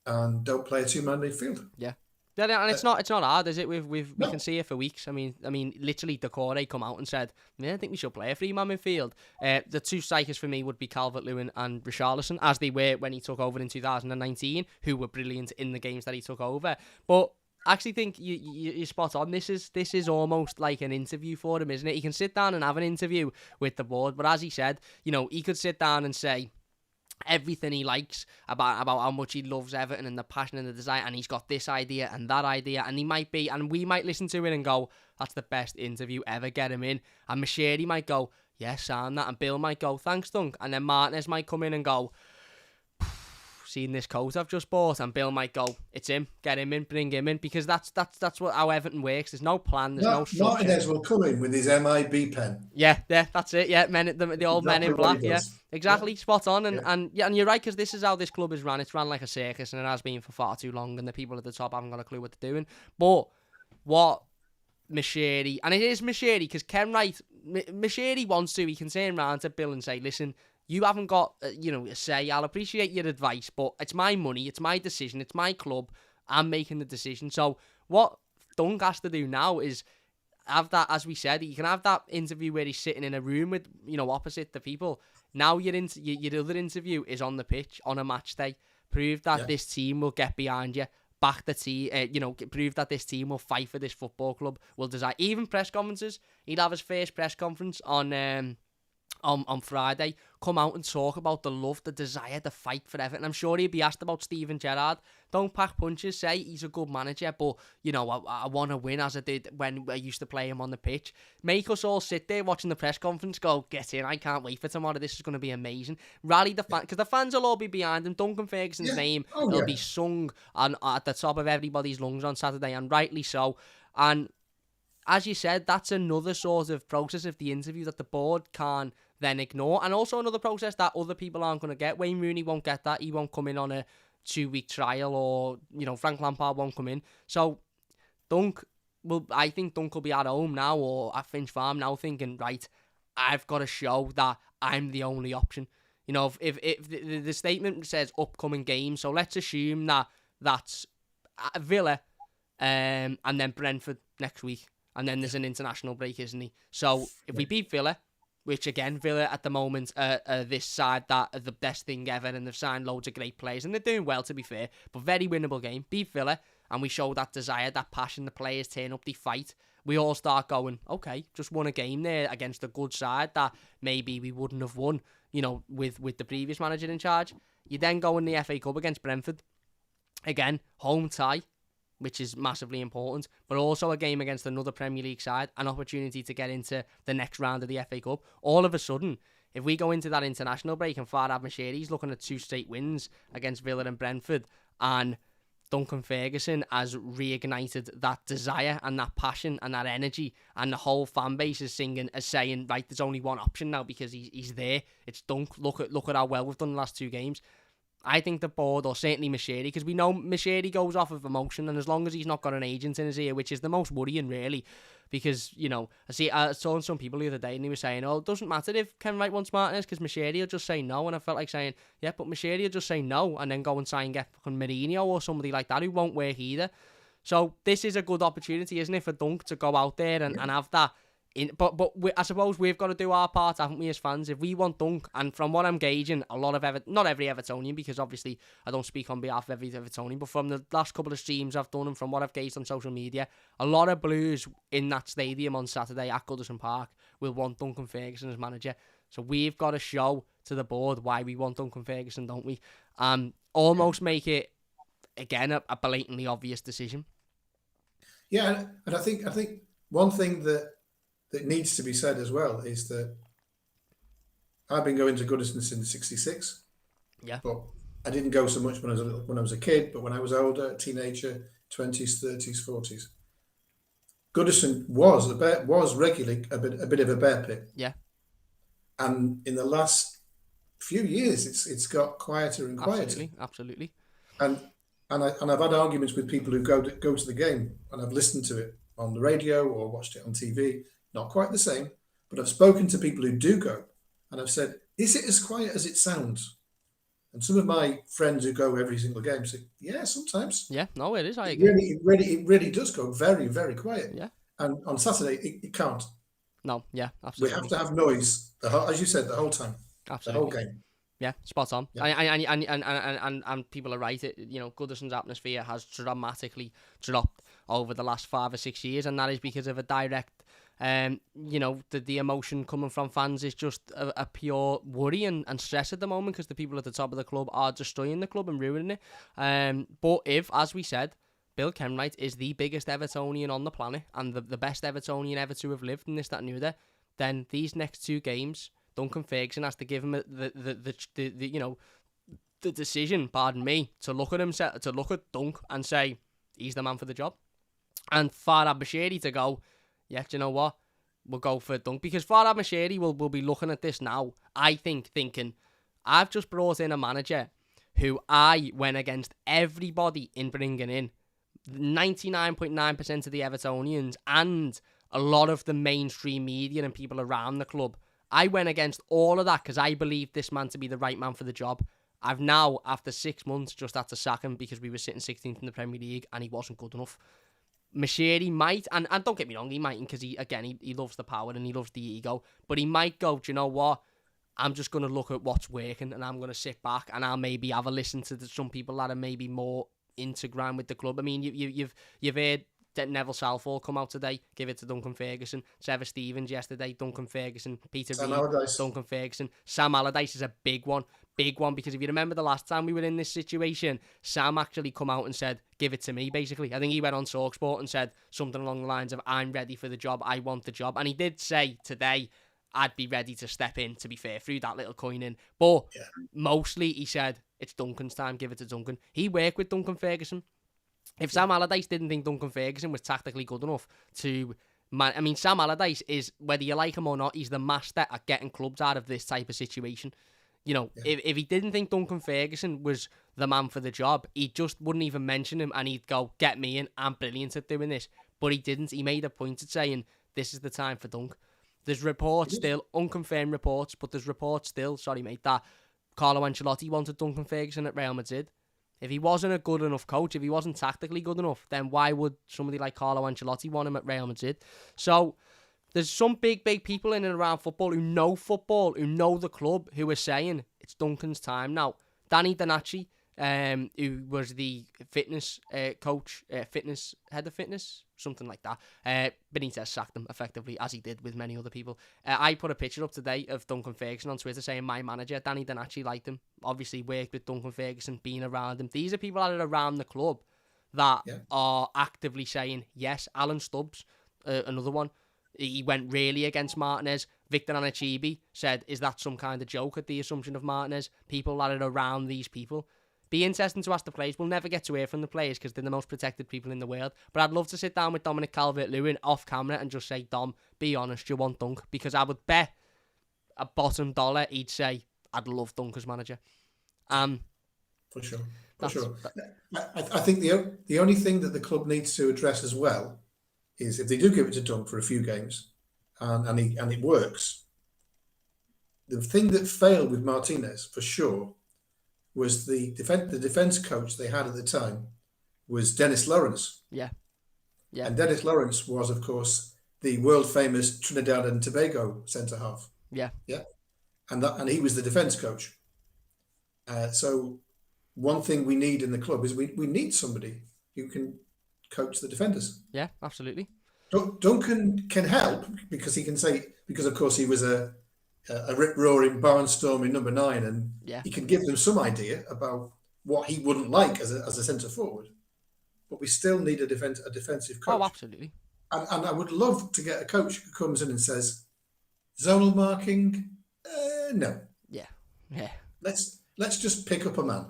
and don't play a 2-man midfield.
Yeah. Yeah, and it's not hard, is it? We can see it for weeks. I mean, literally, Decore come out and said, I think we should play a 3-man midfield. The 2 strikers for me would be Calvert-Lewin and Richarlison, as they were when he took over in 2019, who were brilliant in the games that he took over. But I actually think you're spot on. This is almost like an interview for him, isn't it? He can sit down and have an interview with the board, but as he said, he could sit down and say everything he likes about how much he loves Everton and the passion and the desire, and he's got this idea and that idea, and we might listen to it and go, that's the best interview ever, get him in. And Mashiri might go, yes, and that, and Bill might go, thanks, Dunk, and then Martinez might come in and go, seen this coat I've just bought, and Bill might go, it's him, get him in, bring him in, because that's how Everton works. There's no plan, there's no structure.
Martinez will come in with his MIB pen.
Yeah, that's it. Yeah, the old men in black. Yeah, exactly, spot on. And you're right, because this is how this club is run. It's run like a circus, and it has been for far too long. And the people at the top haven't got a clue what they're doing. But what Mashiri, and it is Mashiri, because Kenwright, Mashiri wants to. He can turn around to Bill and say, listen, you haven't got, a say. I'll appreciate your advice, but it's my money, it's my decision, it's my club. I'm making the decision. So what Dunk has to do now is have that, as we said, you can have that interview where he's sitting in a room with, opposite the people. Now your other interview is on the pitch, on a match day. Prove that this team will get behind you. Back the team, prove that this team will fight for this football club. Will design even press conferences. He'll have his first press conference on on Friday, come out and talk about the love, the desire, the fight for Everton. I'm sure he'd be asked about Steven Gerrard. Don't pack punches, say he's a good manager, but, you know, I want to win as I did when I used to play him on the pitch. Make us all sit there watching the press conference, go, get in, I can't wait for tomorrow, this is going to be amazing. Rally the fans, because the fans will all be behind him. Duncan Ferguson's name will be sung at the top of everybody's lungs on Saturday, and rightly so. And as you said, that's another sort of process of the interview that the board can't then ignore, and also another process that other people aren't going to get. Wayne Rooney won't get that. He won't come in on a 2-week trial, or, you know, Frank Lampard won't come in. So I think Dunk will be at home now, or at Finch Farm now, thinking, right, I've got to show that I'm the only option. You know, if the statement says upcoming games, so let's assume that's Villa, and then Brentford next week, and then there's an international break, isn't he? So if we beat Villa, which again, Villa at the moment this side that are the best thing ever, and they've signed loads of great players, and they're doing well, to be fair, but very winnable game. Beat Villa, and we show that desire, that passion, the players turn up, they fight. We all start going, okay, just won a game there against a good side that maybe we wouldn't have won, you know, with the previous manager in charge. You then go in the FA Cup against Brentford. Again, home tie, which is massively important, but also a game against another Premier League side, an opportunity to get into the next round of the FA Cup. All of a sudden, if we go into that international break and Farhad Moshiri's looking at 2 straight wins against Villa and Brentford, and Duncan Ferguson has reignited that desire and that passion and that energy, and the whole fan base is saying, right, there's only one option now because he's there. It's Dunk. Look at how well we've done the last 2 games. I think the board, or certainly Moshiri, because we know Moshiri goes off of emotion, and as long as he's not got an agent in his ear, which is the most worrying, really, because, you know, I saw some people the other day, and he was saying, oh, it doesn't matter if Ken Wright wants Martinez, because Moshiri will just say no, and I felt like saying, yeah, but Moshiri will just say no, and then go and sign get fucking Mourinho or somebody like that, who won't work either. So this is a good opportunity, isn't it, for Dunk to go out there and have that. But I suppose we've got to do our part, haven't we, as fans? If we want Dunk, and from what I'm gauging, a lot of not every Evertonian, because obviously I don't speak on behalf of every Evertonian, but from the last couple of streams I've done and from what I've gauged on social media, a lot of Blues in that stadium on Saturday at Goodison Park will want Duncan Ferguson as manager. So we've got to show to the board why we want Duncan Ferguson, don't we? Almost make it, again, a blatantly obvious decision.
Yeah, and I think one thing that needs to be said as well is that I've been going to Goodison since '66.
Yeah.
But I didn't go so much when I was a kid, but when I was older, teenager, 20s, 30s, 40s, Goodison was regularly a bit of a bear pit.
Yeah.
And in the last few years, it's got quieter and quieter.
Absolutely.
And I've had arguments with people who go to the game, and I've listened to it on the radio or watched it on TV. Not quite the same, but I've spoken to people who do go, and I've said, is it as quiet as it sounds? And some of my friends who go every single game say, yeah, sometimes.
Yeah, no, it is. I agree.
It really does go very, very quiet.
Yeah.
And on Saturday, it can't.
No, yeah, absolutely.
We have to have noise, as you said, the whole time.
Absolutely.
The whole game.
Yeah, spot on.
Yeah.
And people are right. Goodison's atmosphere has dramatically dropped over the last 5 or 6 years, and that is because of a direct, the emotion coming from fans is just a pure worry and stress at the moment, because the people at the top of the club are destroying the club and ruining it. But if, as we said, Bill Kenwright is the biggest Evertonian on the planet and the best Evertonian ever to have lived in this, that, and the other, then these next 2 games, Duncan Ferguson has to give him the decision, pardon me, to look at Dunk and say he's the man for the job, and Farhad Moshiri to go, yeah, do you know what, we'll go for Dunk, because Farhad Moshiri will be looking at this now, I think, thinking, I've just brought in a manager who I went against everybody in bringing in, 99.9% of the Evertonians and a lot of the mainstream media and people around the club. I went against all of that because I believed this man to be the right man for the job. I've now, after 6 months, just had to sack him because we were sitting 16th in the Premier League and he wasn't good enough. Moshiri might, and don't get me wrong, he mightn't, because he loves the power and he loves the ego, but he might go, do you know what? I'm just going to look at what's working and I'm going to sit back and I'll maybe have a listen to some people that are maybe more into ground with the club. I mean, you've heard Neville Southall come out today, give it to Duncan Ferguson. Trevor Stevens yesterday, Duncan Ferguson. Peter
Sam
Reid,
Allardyce.
Duncan Ferguson. Sam Allardyce is a big one, because if you remember the last time we were in this situation, Sam actually come out and said, give it to me, basically. I think he went on TalkSport and said something along the lines of, I'm ready for the job, I want the job. And he did say today, I'd be ready to step in, to be fair, threw that little coin in. But mostly he said, it's Duncan's time, give it to Duncan. He worked with Duncan Ferguson. If Sam Allardyce didn't think Duncan Ferguson was tactically good enough to... I mean, Sam Allardyce is, whether you like him or not, he's the master at getting clubs out of this type of situation. You know, if he didn't think Duncan Ferguson was the man for the job, he just wouldn't even mention him and he'd go, get me in, I'm brilliant at doing this. But he didn't. He made a point of saying, this is the time for Dunk. There's reports still, unconfirmed reports, but there's reports still, that Carlo Ancelotti wanted Duncan Ferguson at Real Madrid. If he wasn't a good enough coach, if he wasn't tactically good enough, then why would somebody like Carlo Ancelotti want him at Real Madrid? So there's some big people in and around football, who know the club, who are saying it's Duncan's time now. Danny Donacci, who was the fitness coach, head of fitness, something like that. Benitez sacked him, effectively, as he did with many other people. I put a picture up today of Duncan Ferguson on Twitter saying my manager, Danny Donacci, liked him. Obviously worked with Duncan Ferguson, being around him. These are people that are around the club that are actively saying, yes. Alan Stubbs, another one. He went really against Martinez. Victor Anachibi said, is that some kind of joke at the assumption of Martinez? People that are around these people. Be interesting to ask the players. We'll never get to hear from the players because they're the most protected people in the world. But I'd love to sit down with Dominic Calvert-Lewin off camera and just say, Dom, be honest, you want Dunk? Because I would bet a bottom dollar he'd say, I'd love Dunk as manager.
For sure. I think the only thing that the club needs to address as well is if they do give it to Dunk for a few games and it works, the thing that failed with Martinez for sure was the defence coach they had at the time was Dennis Lawrence. Yeah. And Dennis Lawrence was, of course, the world famous Trinidad and Tobago centre half. Yeah. And he was the defence coach. So one thing we need in the club is we need somebody who can coach the defenders.
Yeah, absolutely.
Duncan can help because he can say, because of course he was a rip-roaring, barnstorming number 9, and he can give them some idea about what he wouldn't like as a centre forward. But we still need a defensive coach.
Oh, absolutely.
And I would love to get a coach who comes in and says, zonal marking, no. Yeah. Let's just pick up a man.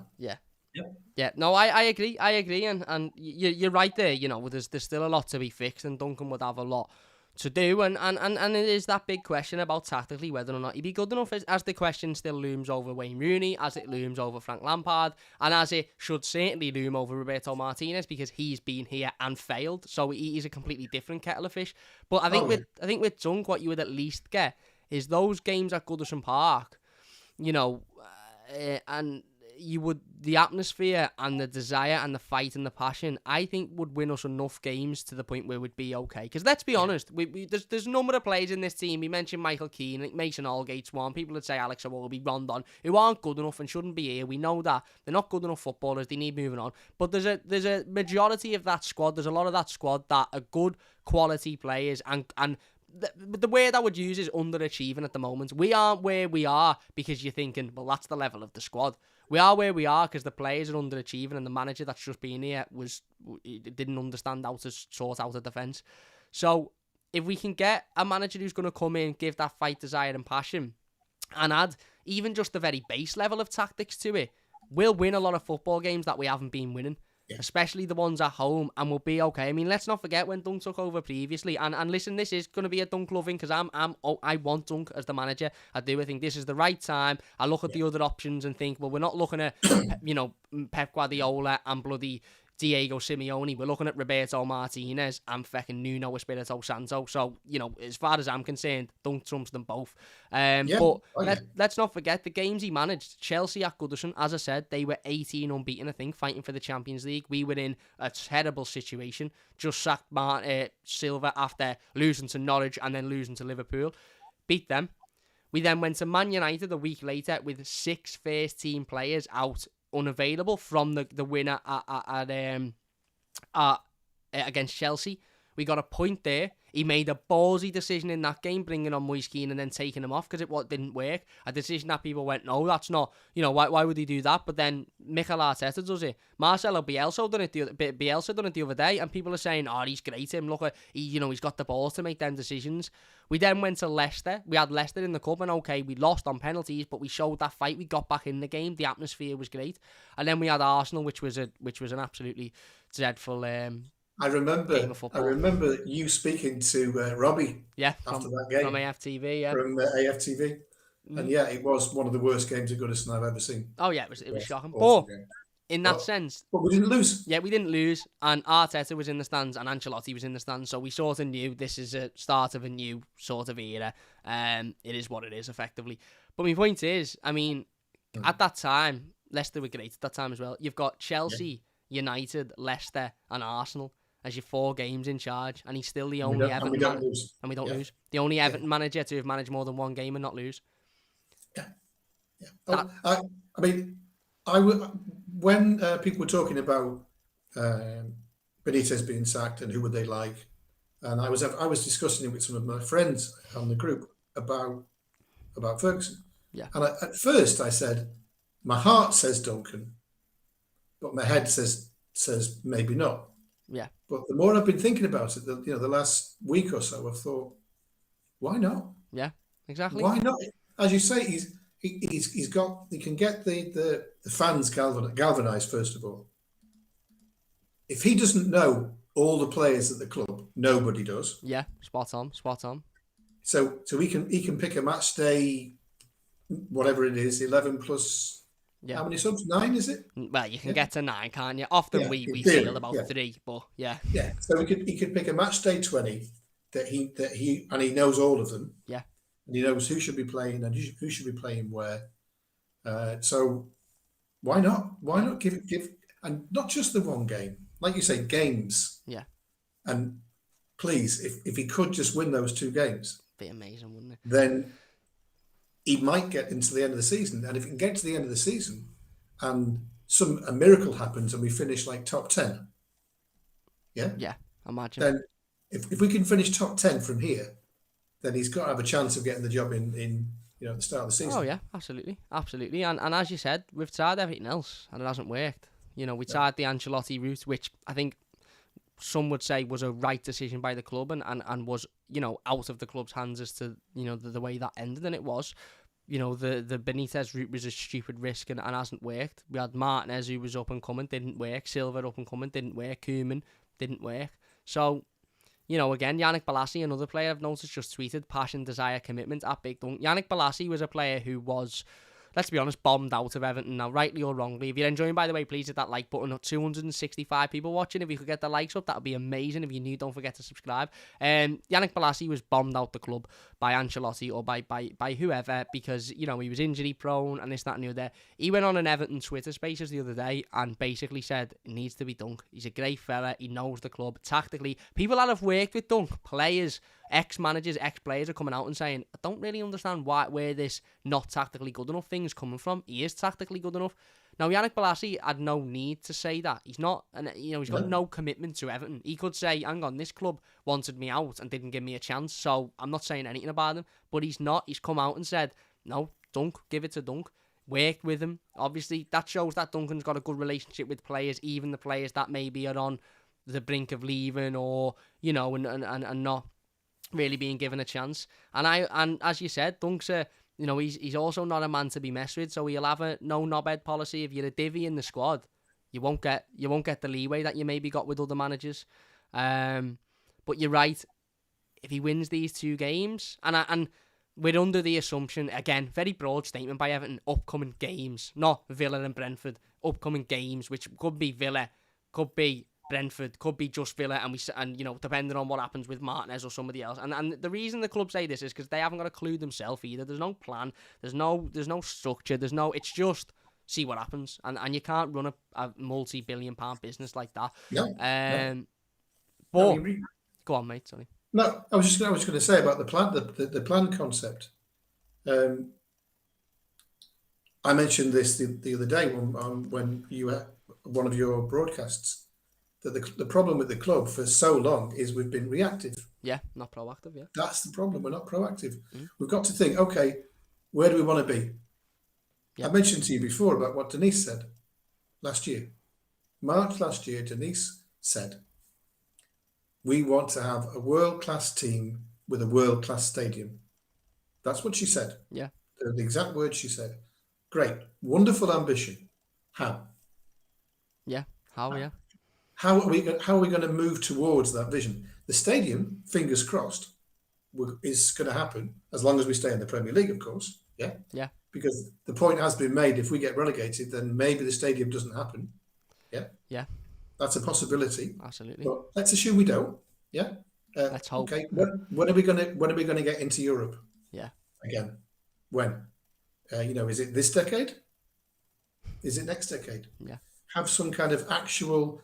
Yeah, no, I agree, and you're right there. You know, there's still a lot to be fixed, and Duncan would have a lot to do, and it is that big question about tactically whether or not he'd be good enough, as the question still looms over Wayne Rooney, as it looms over Frank Lampard, and as it should certainly loom over Roberto Martinez, because he's been here and failed, so he's a completely different kettle of fish. But I think with Dunk, what you would at least get is those games at Goodison Park, you know, and you would, the atmosphere and the desire and the fight and the passion, I think would win us enough games to the point where we'd be okay. Because let's be honest, there's a number of players in this team. We mentioned Michael Keane, I think Mason Allgate's one. People would say Alex Iwobi, Rondon, who aren't good enough and shouldn't be here. We know that they're not good enough footballers. They need moving on. But there's a majority of that squad. There's a lot of that squad that are good quality players, and the word I would use is underachieving at the moment. We aren't where we are because you're thinking, well, that's the level of the squad. We are where we are because the players are underachieving, and the manager that's just been here didn't understand how to sort out a defence. So if we can get a manager who's going to come in, give that fight, desire and passion, and add even just the very base level of tactics to it, we'll win a lot of football games that we haven't been winning. Especially the ones at home, and we'll be okay. I mean, let's not forget when Dunk took over previously, and listen, this is going to be a Dunk loving, because I want Dunk as the manager. I think this is the right time. I look at the other options and think, well, we're not looking at Pep Guardiola and bloody Diego Simeone. We're looking at Roberto Martinez and fucking Nuno Espirito Santo. So, as far as I'm concerned, Dunk trumps them both. Let's not forget the games he managed. Chelsea at Goodison, as I said, they were 18 unbeaten, I think, fighting for the Champions League. We were in a terrible situation. Just sacked Silva after losing to Norwich and then losing to Liverpool. Beat them. We then went to Man United a week later with 6 first-team players out, unavailable, from the winner at against Chelsea. We got a point there. He made a ballsy decision in that game, bringing on Moise Keane and then taking him off because it didn't work. A decision that people went, no, that's not, why would he do that? But then Mikel Arteta does it. Marcelo Bielsa done it the other day, and people are saying, oh, he's great, him. Look, he's got the balls to make them decisions. We then went to Leicester. We had Leicester in the cup, and okay, we lost on penalties, but we showed that fight. We got back in the game. The atmosphere was great. And then we had Arsenal, which was an absolutely dreadful
I remember you speaking to Robbie after that game.
From AFTV, yeah.
From AFTV. And yeah, it was one of the worst games of Goodison I've ever seen.
Oh yeah, it was shocking. But in that sense...
But we didn't lose.
Yeah, we didn't lose. And Arteta was in the stands and Ancelotti was in the stands. So we sort of knew this is a start of a new sort of era. It is what it is, effectively. But my point is, I mean, at that time, Leicester were great at that time as well. You've got Chelsea, United, Leicester and Arsenal as your 4 games in charge, and he's still the only Everton manager. And we don't lose. The only Everton manager to have managed more than one game and not lose.
Yeah. When people were talking about Benitez being sacked and who would they like, and I was discussing it with some of my friends on the group about Ferguson.
Yeah.
And at first I said, my heart says Duncan, but my head says maybe not.
Yeah.
But the more I've been thinking about it, the last week or so, I've thought, why not?
Yeah, exactly.
Why not? As you say, he can get the fans galvanized first of all. If he doesn't know all the players at the club, nobody does.
Yeah, spot on.
So he can pick a match day, whatever it is, 11 plus. Yeah. How many subs? 9, is it?
Well, you can get to 9, can't you? Often we feel about 3, but yeah.
Yeah. So he could pick a match day 20 that he knows all of them.
Yeah.
And he knows who should be playing and who should be playing where. So why not? Why not give and not just the one game, like you say, games.
Yeah.
And please, if he could just win those 2 games,
be amazing, wouldn't it?
Then he might get into the end of the season. And if he can get to the end of the season and a miracle happens and we finish like top 10,
yeah, imagine.
Then if we can finish top 10 from here, then he's got to have a chance of getting the job in at the start of the season.
Oh yeah, absolutely. And as you said, we've tried everything else and it hasn't worked. We tried the Ancelotti route, which I think some would say was a right decision by the club and was, out of the club's hands as to, the way that ended, and it was. The Benitez route was a stupid risk and hasn't worked. We had Martinez, who was up and coming, didn't work. Silva up and coming, didn't work. Koeman didn't work. So, again, Yannick Bolasie, another player I've noticed, just tweeted, passion, desire, commitment at Big Dunk. Yannick Bolasie was a player who was, let's be honest, bombed out of Everton. Now, rightly or wrongly, if you're enjoying, by the way, please hit that like button. 265 people watching. If you could get the likes up, that would be amazing. If you're new, don't forget to subscribe. Yannick Bolasie was bombed out the club by Ancelotti or by whoever because, he was injury prone and this, that and the other. He went on an Everton Twitter Spaces the other day and basically said it needs to be Dunk. He's a great fella. He knows the club. Tactically, people that have worked with Dunk, players, ex-managers, ex-players are coming out and saying, I don't really understand where this not tactically good enough thing is coming from. He is tactically good enough. Now, Yannick Bolasie had no need to say that. He's not, and he's got no commitment to Everton. He could say, hang on, this club wanted me out and didn't give me a chance, so I'm not saying anything about him. But he's not. He's come out and said, no, Dunk, give it to Dunk. Worked with him. Obviously, that shows that Duncan's got a good relationship with players, even the players that maybe are on the brink of leaving or, and not really being given a chance. And as you said, Dunk's he's also not a man to be messed with, so he'll have a no knobhead policy. If you're a divvy in the squad, you won't get the leeway that you maybe got with other managers. But you're right. If he wins these 2 games, and we're under the assumption, again, very broad statement by Everton, upcoming games, not Villa and Brentford, upcoming games, which could be Villa, could be Brentford, could be just Villa, and depending on what happens with Martinez or somebody else. And the reason the club say this is because they haven't got a clue themselves either. There's no plan, there's no structure, it's just see what happens. And you can't run a multi-billion-pound business like that.
No.
But go on, mate. Sorry.
No, I was just going to say about the plan, the plan concept. I mentioned this the other day when you had one of your broadcasts, that the problem with the club for so long is we've been reactive.
Yeah, not proactive. Yeah.
That's the problem. We're not proactive.
Mm.
We've got to think, okay, where do we want to be?
Yeah.
I mentioned to you before about what Denise said last year. March last year, Denise said, we want to have a world-class team with a world-class stadium. That's what she said.
Yeah.
The exact words she said. Great. Wonderful ambition. How?
Yeah. How? Yeah.
How are we going to move towards that vision? The stadium, fingers crossed, is going to happen as long as we stay in the Premier League, of course. Yeah.
Yeah.
Because the point has been made, if we get relegated, then maybe the stadium doesn't happen. Yeah.
Yeah.
That's a possibility.
Absolutely.
But let's assume we don't. Yeah.
Let's hope.
Okay. When are we going to get into Europe?
Yeah.
Again, when? Is it this decade? Is it next decade?
Yeah.
Have some kind of actual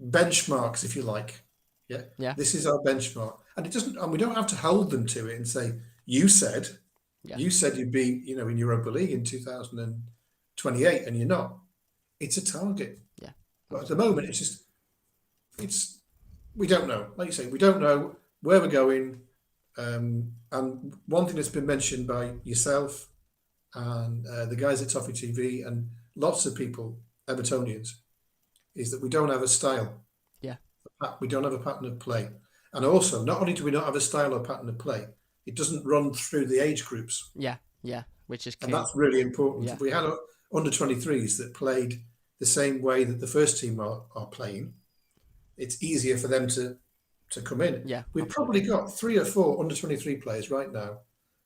benchmarks, if you like. Yeah.
Yeah.
This is our benchmark, and it doesn't. And we don't have to hold them to it and say, "You said, you'd be, in Europa League in 2028, and you're not." It's a target.
Yeah.
But at the moment, we don't know. Like you say, we don't know where we're going. And one thing that's been mentioned by yourself and the guys at Toffee TV and lots of people, Evertonians, is that we don't have a style.
Yeah.
We don't have a pattern of play. And also, not only do we not have a style or pattern of play, it doesn't run through the age groups.
Yeah. Yeah. Which is key.
And that's really important.
Yeah.
If we had under 23s that played the same way that the first team are playing, it's easier for them to come in.
Yeah.
We've probably got 3 or 4 under 23 players right now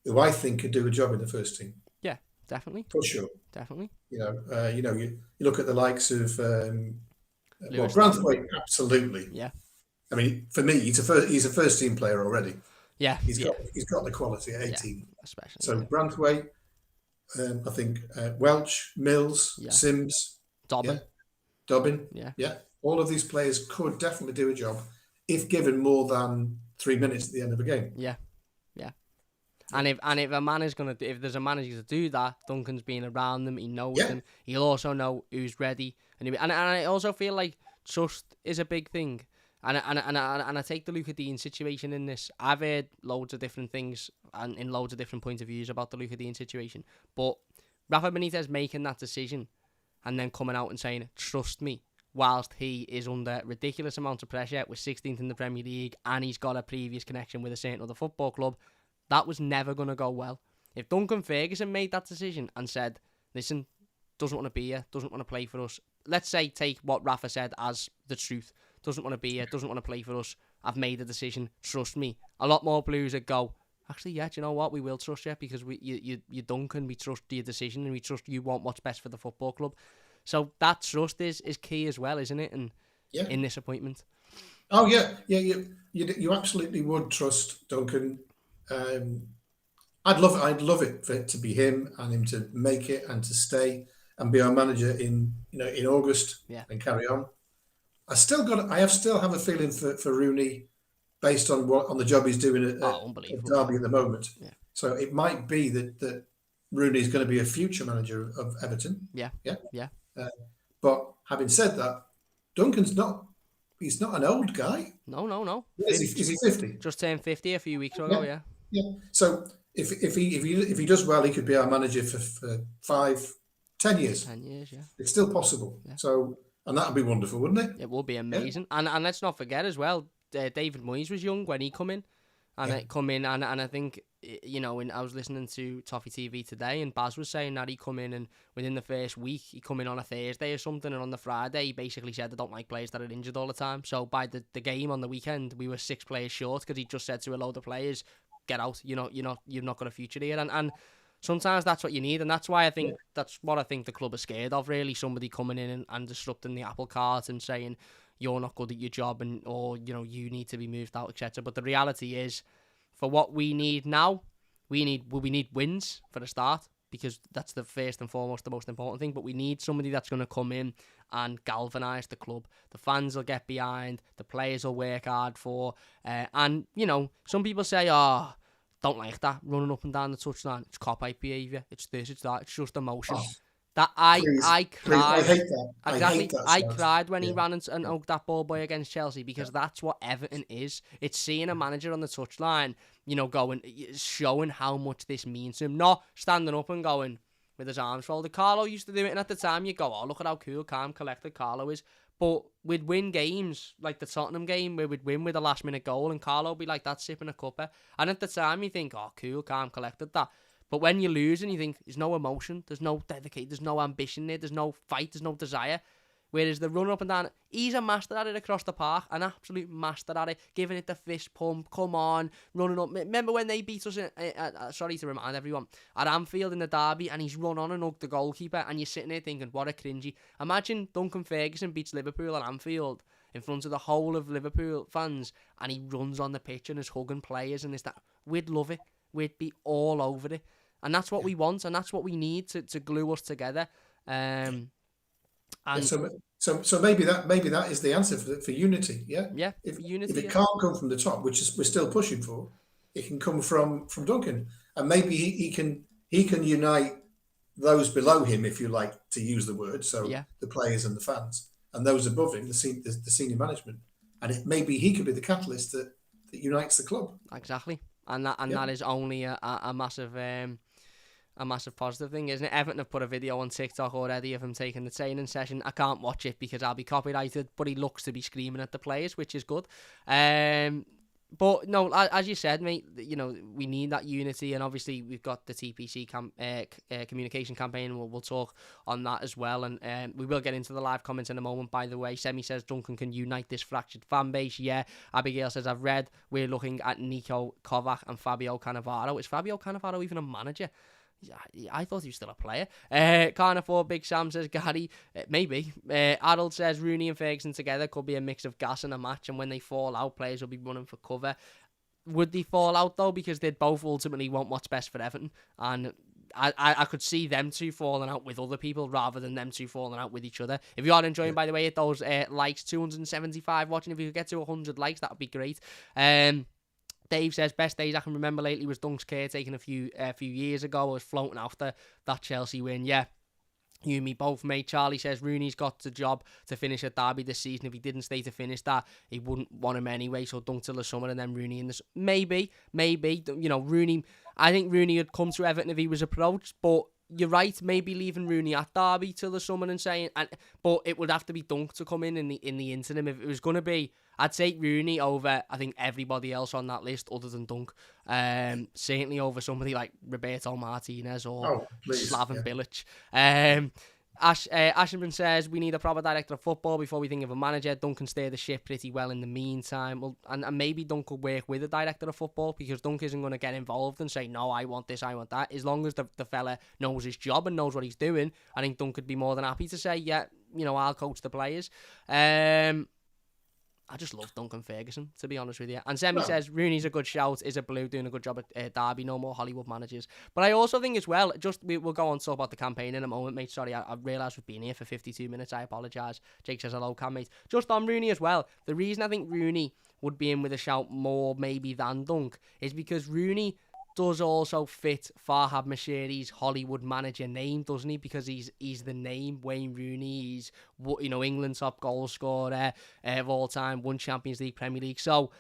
who I think could do a job in the first team.
Yeah, definitely.
For sure.
Definitely.
You look at the likes of Branthwaite, absolutely.
Yeah.
I mean, for me, he's a first team player already.
Yeah.
He's got the quality at 18.
Yeah, especially.
So Branthwaite, I think Welch, Mills, Sims,
Dobbin.
Yeah. Yeah. All of these players could definitely do a job if given more than 3 minutes at the end of a game.
Yeah. Yeah. And if there's a manager to do that, Duncan's been around them, he knows them, he'll also know who's ready. And I also feel like trust is a big thing. And I take the Luca Dean situation in this. I've heard loads of different things and in loads of different points of views about the Luca Dean situation. But Rafa Benitez making that decision and then coming out and saying, trust me, whilst he is under ridiculous amounts of pressure, with 16th in the Premier League, and he's got a previous connection with a certain other football club, that was never going to go well. If Duncan Ferguson made that decision and said, listen, doesn't want to be here, doesn't want to play for us, let's say take what Rafa said as the truth, doesn't want to be here, doesn't want to play for us, I've made a decision, trust me, a lot more Blues would go, actually, yeah, do you know what, we will trust you, because you Duncan, we trust your decision, and we trust you want what's best for the football club. So that trust is key as well, isn't it? And in this appointment.
Oh yeah. You absolutely would trust Duncan. I'd love it for it to be him and him to make it and to stay and be our manager in August and carry on. I still have a feeling for Rooney based on the job he's doing at Derby at the moment. Yeah. So it might be that Rooney's going to be a future manager of Everton.
Yeah.
But having said that, Duncan's he's not an old guy.
No.
Is he 50?
Just turned 50 a few weeks ago, yeah.
Yeah. So if he does well, he could be our manager for 5-10 years.
10 years, yeah.
It's still possible. Yeah. So, and that would be wonderful, wouldn't it?
It would be amazing. Yeah. And let's not forget as well, David Moyes was young when he come in. And and I think, when I was listening to Toffee TV today, and Baz was saying that he come in, and within the first week, he come in on a Thursday or something, and on the Friday, he basically said, I don't like players that are injured all the time. So by the game on the weekend, we were 6 players short, because he just said to a load of players, get out, you've not got a future here. And sometimes that's what you need, and that's why I think, that's what I think the club is scared of, really, somebody coming in and disrupting the apple cart and saying, you're not good at your job, or you need to be moved out, etc. But the reality is, for what we need now, we need wins for the start, because that's the first and foremost, the most important thing. But we need somebody that's going to come in and galvanise the club. The fans will get behind, the players will work hard for, and some people say, don't like that, running up and down the touchline, it's cop-out behaviour, it's this, it's that, it's just emotion. That
Please,
I
please, I
cried.
hate that.
Exactly.
I hate that
I
stance.
cried when he
Yeah,
ran and hugged that ball boy against Chelsea, because that's what Everton is. It's seeing a manager on the touchline, going, showing how much this means to him. Not standing up and going with his arms folded. Carlo used to do it, and at the time you go, oh, look at how cool, calm, collected Carlo is. But we'd win games, like the Tottenham game, where we'd win with a last-minute goal, and Carlo would be like that, sipping a cuppa. And at the time you think, oh, cool, calm, collected, that. But when you lose and you think, there's no emotion, there's no dedication, there's no ambition there, there's no fight, there's no desire. Whereas the run up and down, he's a master at it across the park, an absolute master at it, giving it the fist pump, come on, running up. Remember when they beat us, sorry to remind everyone, at Anfield in the derby, and he's run on and hugged the goalkeeper, and you're sitting there thinking, what a cringy. Imagine Duncan Ferguson beats Liverpool at Anfield in front of the whole of Liverpool fans, and he runs on the pitch and is hugging players and this, that. We'd love it. We'd be all over it. And that's what we want, and that's what we need to glue us together. And
so maybe that is the answer for unity. Yeah.
Yeah.
If
unity.
If it can't come from the top, which is we're still pushing for, it can come from Duncan, and maybe he can unite those below him, if you like to use the word. So the players and the fans, and those above him, the senior management, and maybe he could be the catalyst that unites the club.
Exactly. And that is only a massive positive thing, isn't it? Everton have put a video on TikTok already of him taking the training session. I can't watch it because I'll be copyrighted, but he looks to be screaming at the players, which is good. But no, as you said, mate, we need that unity, and obviously we've got the TPC communication campaign. We'll talk on that as well, and we will get into the live comments in a moment. By the way, Semi says Duncan can unite this fractured fan base. Yeah, Abigail says I've read we're looking at Nico Kovac and Fabio Cannavaro. Is Fabio Cannavaro even a manager? I thought he was still a player. Carnivore Big Sam says Gary, maybe. Adult says Rooney and Ferguson together could be a mix of gas and a match, and when they fall out, players will be running for cover. Would they fall out though? Because they'd both ultimately want what's best for Everton, and I could see them two falling out with other people rather than them two falling out with each other. If you are enjoying, by the way, those likes, 275 watching, if you could get to 100 likes, that would be great. Dave says, best days I can remember lately was Dunk's Caretaker a few years ago. I was floating after that Chelsea win. Yeah, you and me both, mate. Charlie says Rooney's got the job to finish at Derby this season. If he didn't stay to finish that, he wouldn't want him anyway. So Dunk till the summer and then Rooney in the maybe. Rooney. I think Rooney would come to Everton if he was approached, but you're right. Maybe leaving Rooney at Derby till the summer and saying, but it would have to be Dunk to come in the interim. If it was going to be, I'd take Rooney over, I think, everybody else on that list other than Dunk. Certainly over somebody like Roberto Martinez or Slaven Bilic. Ashman says, we need a proper director of football before we think of a manager. Dunk can steer the ship pretty well in the meantime. Well, and maybe Dunk could work with a director of football, because Dunk isn't going to get involved and say, no, I want this, I want that. As long as the fella knows his job and knows what he's doing, I think Dunk could be more than happy to say, yeah, I'll coach the players. I just love Duncan Ferguson, to be honest with you. And Semi says, Rooney's a good shout, is a blue, doing a good job at Derby, no more Hollywood managers. But I also think as well, we'll go on to talk about the campaign in a moment, mate. Sorry, I realised we've been here for 52 minutes, I apologise. Jake says, hello, Cam, mate. Just on Rooney as well, the reason I think Rooney would be in with a shout more maybe than Dunk is because Rooney does also fit Farhad Moshiri's Hollywood manager name, doesn't he? Because he's the name, Wayne Rooney. He's, England's top goal scorer of all time, won Champions League, Premier League. So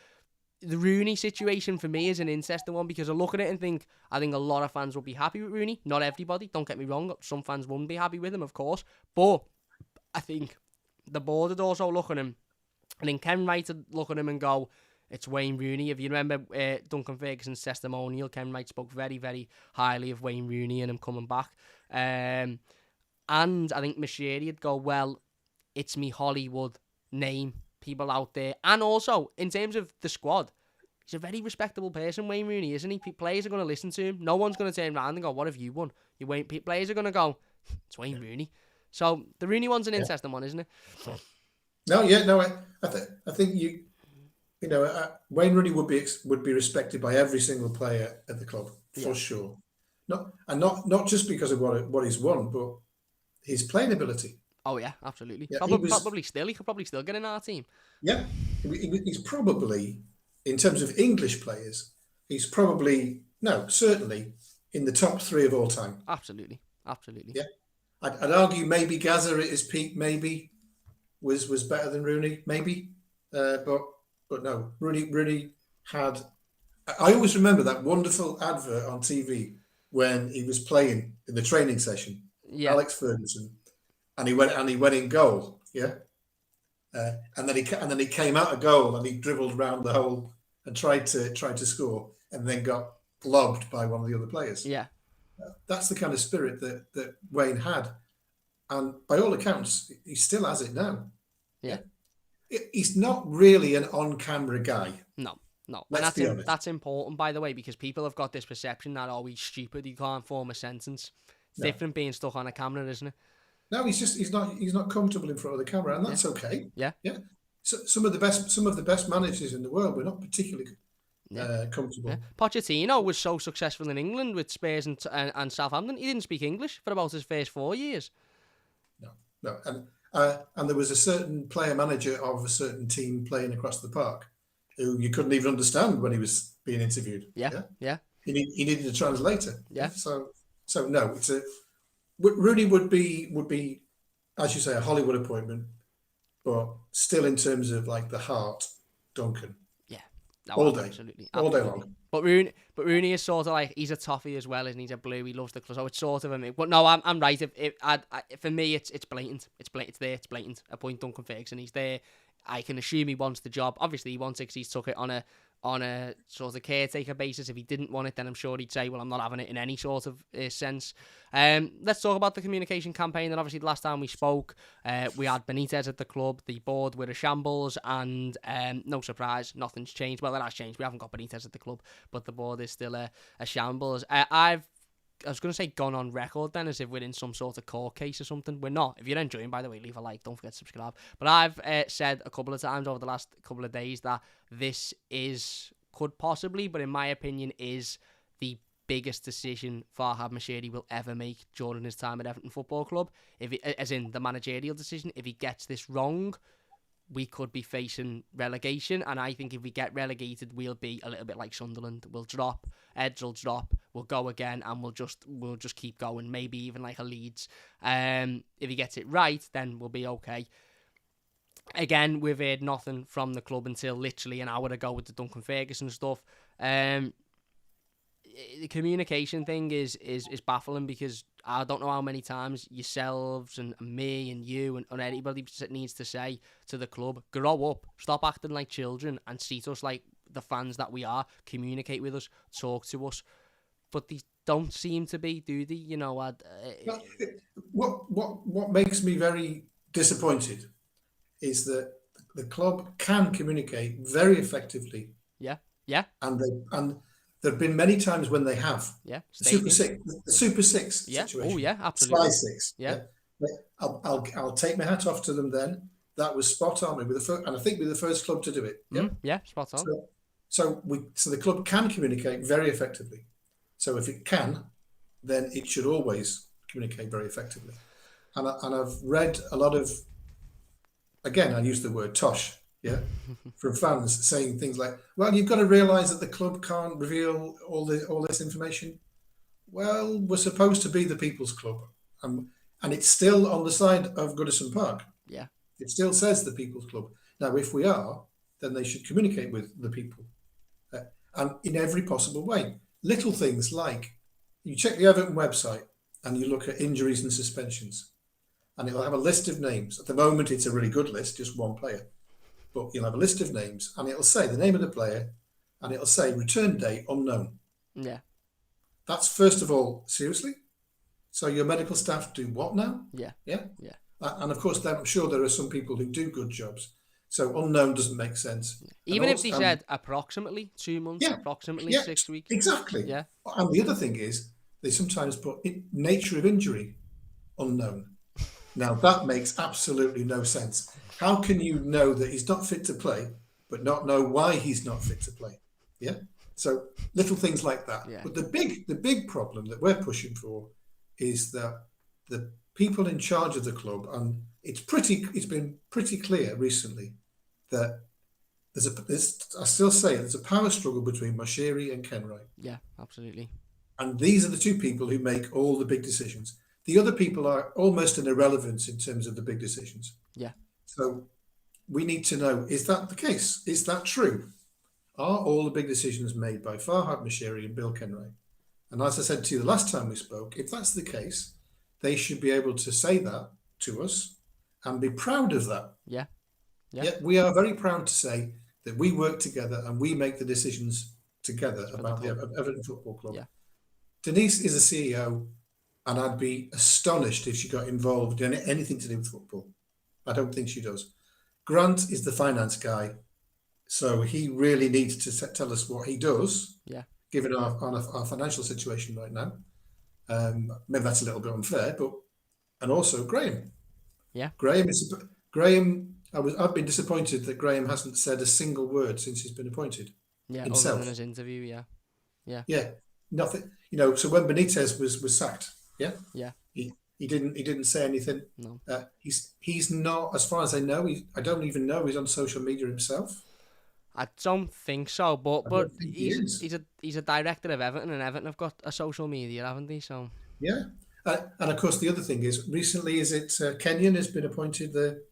the Rooney situation for me is an interesting one, because I look at it and I think a lot of fans will be happy with Rooney. Not everybody, don't get me wrong. Some fans wouldn't be happy with him, of course. But I think the board would also look at him. I think Ken Wright would look at him and go, it's Wayne Rooney. If you remember Duncan Ferguson's testimonial, Ken Wright spoke very, very highly of Wayne Rooney and him coming back. And I think Moshiri would go, well, it's me Hollywood name, people out there. And also, in terms of the squad, he's a very respectable person, Wayne Rooney, isn't he? Players are going to listen to him. No one's going to turn around and go, what have you won? Players are going to go, it's Wayne Rooney. So the Rooney one's an interesting one, isn't it?
I think Wayne Rooney would be respected by every single player at the club for sure. Not just because of what he's won, but his playing ability.
Oh yeah, absolutely.
Yeah,
he could probably still get in our team.
Yeah, he's probably, in terms of English players, certainly in the top 3 of all time.
Absolutely.
Yeah, I'd argue maybe Gazza at his peak maybe was better than Rooney, maybe, but no, Rooney had. I always remember that wonderful advert on TV when he was playing in the training session,
Yeah,
Alex Ferguson, and he went in goal, yeah, and then he came out of goal and he dribbled around the hole and tried to score, and then got lobbed by one of the other players.
yeah,
That's the kind of spirit that Wayne had, and by all accounts, he still has it now.
yeah.
He's not really an on-camera guy.
No, no. And
Let's be honest.
that's important, by the way, because people have got this perception that, oh, he's stupid, he can't form a sentence. It's
No.
different being stuck on a camera, isn't it?
No, he's not comfortable in front of the camera, and that's okay.
Yeah.
Yeah. So some of the best managers in the world were not particularly comfortable.
Yeah. Pochettino was so successful in England with Spurs and Southampton. He didn't speak English for about his first 4 years.
No, and there was a certain player manager of a certain team playing across the park who you couldn't even understand when he was being interviewed.
Yeah.
He needed a translator.
Yeah.
So no, Rooney would be, as you say, a Hollywood appointment, but still in terms of like the heart, Duncan.
Yeah. No,
all day.
Absolutely.
All day long.
But Rooney is sort of like, he's a toffee as well, isn't he? He's a blue. He loves the club. So it's sort of a mix. But no, I'm right. For me, it's blatant. It's there. It's blatant. Appoint Duncan Ferguson. He's there. I can assume he wants the job. Obviously, he wants it because he's took it on a sort of caretaker basis. If he didn't want it, then I'm sure he'd say, well, I'm not having it in any sort of sense. Let's talk about the communication campaign. And obviously, the last time we spoke, we had Benitez at the club. The board were a shambles, and no surprise, nothing's changed. Well, it has changed. We haven't got Benitez at the club, but the board is still a shambles. I was going to say gone on record then as if we're in some sort of court case or something. We're not. If you're enjoying, by the way, leave a like. Don't forget to subscribe. But I've said a couple of times over the last couple of days that this could possibly, but in my opinion, is the biggest decision Farhad Moshiri will ever make during his time at Everton Football Club. As in the managerial decision, if he gets this wrong, we could be facing relegation, and I think if we get relegated, we'll be a little bit like Sunderland. We'll drop, Eds will drop, we'll go again, and we'll just keep going. Maybe even like a Leeds. If he gets it right, then we'll be okay. Again, we've heard nothing from the club until literally an hour ago with the Duncan Ferguson stuff. The communication thing is baffling, because I don't know how many times yourselves and me and you and anybody needs to say to the club, grow up, stop acting like children and treat us like the fans that we are, communicate with us, talk to us. But they don't seem to be, do they? You know,
what makes me very disappointed is that the club can communicate very effectively.
Yeah.
And there have been many times when they have.
Yeah.
The Super Six situation.
Oh, yeah, absolutely.
Sly Six.
Yeah.
I'll take my hat off to them then. That was spot on. And I think we're the first club to do it. Yeah.
Yeah, spot on.
So the club can communicate very effectively. So if it can, then it should always communicate very effectively. And I've read a lot of, again, I use the word tosh, yeah, from fans saying things like, well, you've got to realise that the club can't reveal all this information. Well, we're supposed to be the people's club. And it's still on the side of Goodison Park.
Yeah.
It still says the people's club. Now, if we are, then they should communicate with the people. And in every possible way. Little things like, you check the Everton website and you look at injuries and suspensions, and it'll have a list of names. At the moment, it's a really good list, just one player. But you'll have a list of names, and it'll say the name of the player, and it'll say return date unknown.
Yeah.
That's, first of all, seriously? So your medical staff do what now?
Yeah.
Yeah?
Yeah.
And of course, I'm sure there are some people who do good jobs. So unknown doesn't make sense.
Even if they said approximately 2 months, approximately 6 weeks.
Exactly.
Yeah.
And the other thing is, they sometimes put nature of injury unknown. Now, that makes absolutely no sense. How can you know that he's not fit to play, but not know why he's not fit to play? Yeah. So little things like that.
Yeah.
But the big problem that we're pushing for is that the people in charge of the club, and it's been pretty clear recently that I still say there's a power struggle between Moshiri and Kenwright.
Yeah, absolutely.
And these are the two people who make all the big decisions. The other people are almost an irrelevance in terms of the big decisions.
Yeah.
So we need to know, is that the case? Is that true? Are all the big decisions made by Farhad Moshiri and Bill Kenwright? And as I said to you the last time we spoke, if that's the case, they should be able to say that to us and be proud of that.
Yeah.
Yeah, we are very proud to say that we work together and we make the decisions together about the Everton Football Club.
Yeah.
Denise is a CEO, and I'd be astonished if she got involved in anything to do with football. I don't think she does. Grant is the finance guy, so he really needs to tell us what he does.
Yeah.
Given our financial situation right now, maybe that's a little bit unfair, and also Graham.
Yeah.
Graham. I've been disappointed that Graham hasn't said a single word since he's been appointed.
Yeah,
himself.
other than his interview. Yeah.
Yeah. Nothing. So when Benitez was sacked,
yeah,
he didn't say anything.
No.
He's not, as far as I know. I don't even know he's on social media himself.
I don't think so, but
he's
a director of Everton, and Everton have got a social media, haven't they? So
yeah, and of course the other thing is recently Kenyon has been appointed the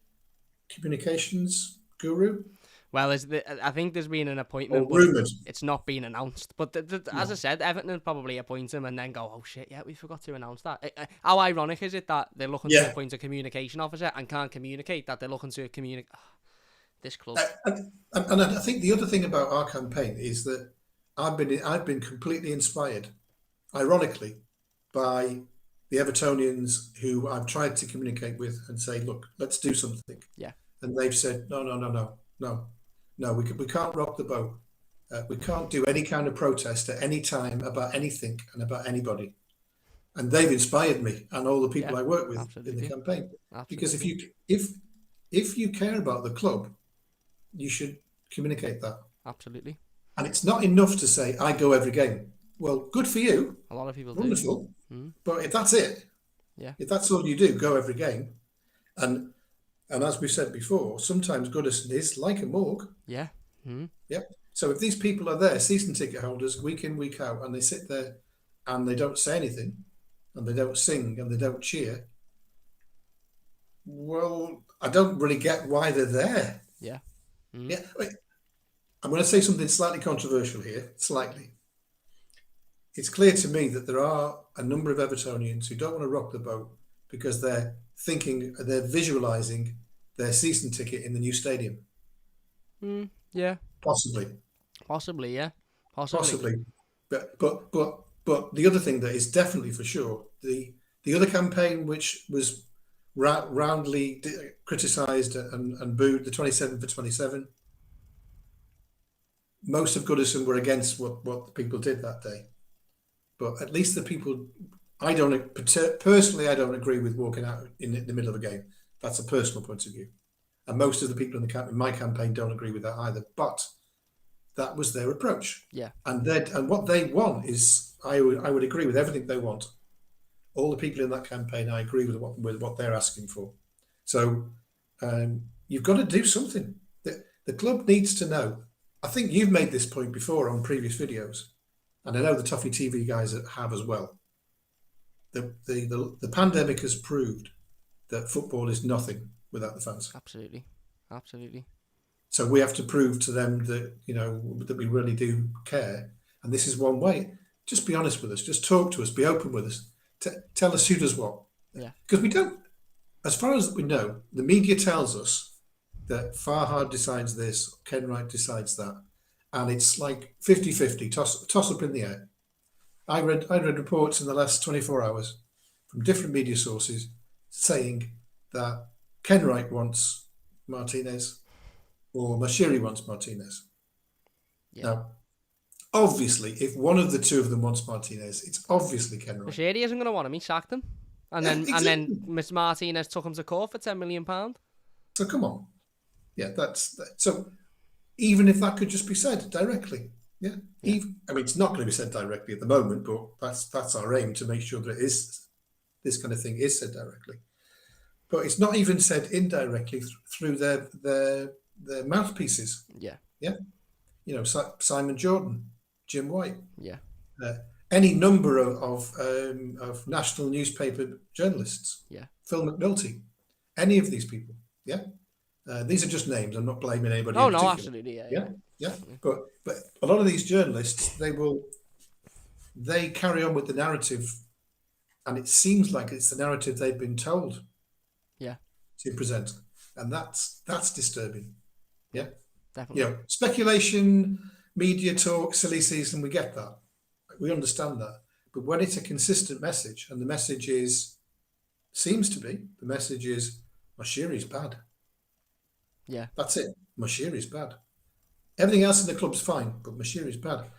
communications guru.
Well, I think there's been an appointment, but
rumoured.
It's not been announced. But as I said, Everton will probably appoint him and then go, oh shit, yeah, we forgot to announce that. How ironic is it that they're looking to appoint a communication officer and can't communicate that they're looking to communicate? This club.
And I think the other thing about our campaign is that I've been completely inspired, ironically, by the Evertonians who I've tried to communicate with and say, look, let's do something.
Yeah.
And they've said, no, we can't rock the boat. We can't do any kind of protest at any time about anything and about anybody. And they've inspired me and all the people I work with in the campaign.
Absolutely.
Because if you care about the club, you should communicate that.
Absolutely.
And it's not enough to say, I go every game. Well, good for you.
A lot of people
Wonderful.
do.
But if that's it, if that's all you do, go every game. And as we said before, sometimes Goodison is like a morgue.
Yeah.
Yeah. So if these people are there, season ticket holders, week in, week out, and they sit there and they don't say anything, and they don't sing, and they don't cheer, well, I don't really get why they're there.
Yeah.
Yeah. I'm going to say something slightly controversial here, slightly. It's clear to me that there are a number of Evertonians who don't want to rock the boat because they're visualising their season ticket in the new stadium.
Yeah.
Possibly,
yeah.
Possibly. But the other thing that is definitely for sure, the other campaign which was roundly criticised and booed, the 27 for 27, most of Goodison were against what the people did that day. But at least the people, I don't agree with walking out in the middle of a game. That's a personal point of view. And most of the people in my campaign don't agree with that either. But that was their approach.
Yeah.
And what they want is, I would agree with everything they want. All the people in that campaign, I agree with what they're asking for. So you've got to do something. The club needs to know. I think you've made this point before on previous videos, and I know the Toffee TV guys have as well. The pandemic has proved that football is nothing without the fans.
Absolutely.
So we have to prove to them that that we really do care, and this is one way. Just be honest with us. Just talk to us. Be open with us. Tell us who does what.
Yeah.
Because we don't. As far as we know, the media tells us that Farhad decides this, Kenwright decides that, and it's like 50-50, toss up in the air. I read reports in the last 24 hours from different media sources saying that Kenwright wants Martinez or Moshiri wants Martinez. Yeah. Now, obviously, if one of the two of them wants Martinez, it's obviously Kenwright.
Moshiri isn't going to want him. He sacked him, and then Mr. Martinez took him to court for £10 million.
So come on, so. Even if that could just be said directly, I mean, it's not going to be said directly at the moment, but that's our aim, to make sure that this kind of thing is said directly. But it's not even said indirectly through their mouthpieces.
Yeah.
Yeah. Simon Jordan, Jim White.
Yeah.
any number of national newspaper journalists.
Yeah.
Phil McNulty, any of these people. Yeah. These are just names. I'm not blaming anybody
Oh
in
no,
particular.
absolutely, yeah,
Yeah. Yeah. But a lot of these journalists, they carry on with the narrative, and it seems like it's the narrative they've been told
yeah,
to present, and that's disturbing.
yeah,
Yeah.
definitely.
Speculation, media talk, silly season, we get that. We understand that. But when it's a consistent message, and the message the message is Moshiri's bad.
Yeah,
That's it. Moshiri's bad. Everything else in the club's fine, but Moshiri's bad.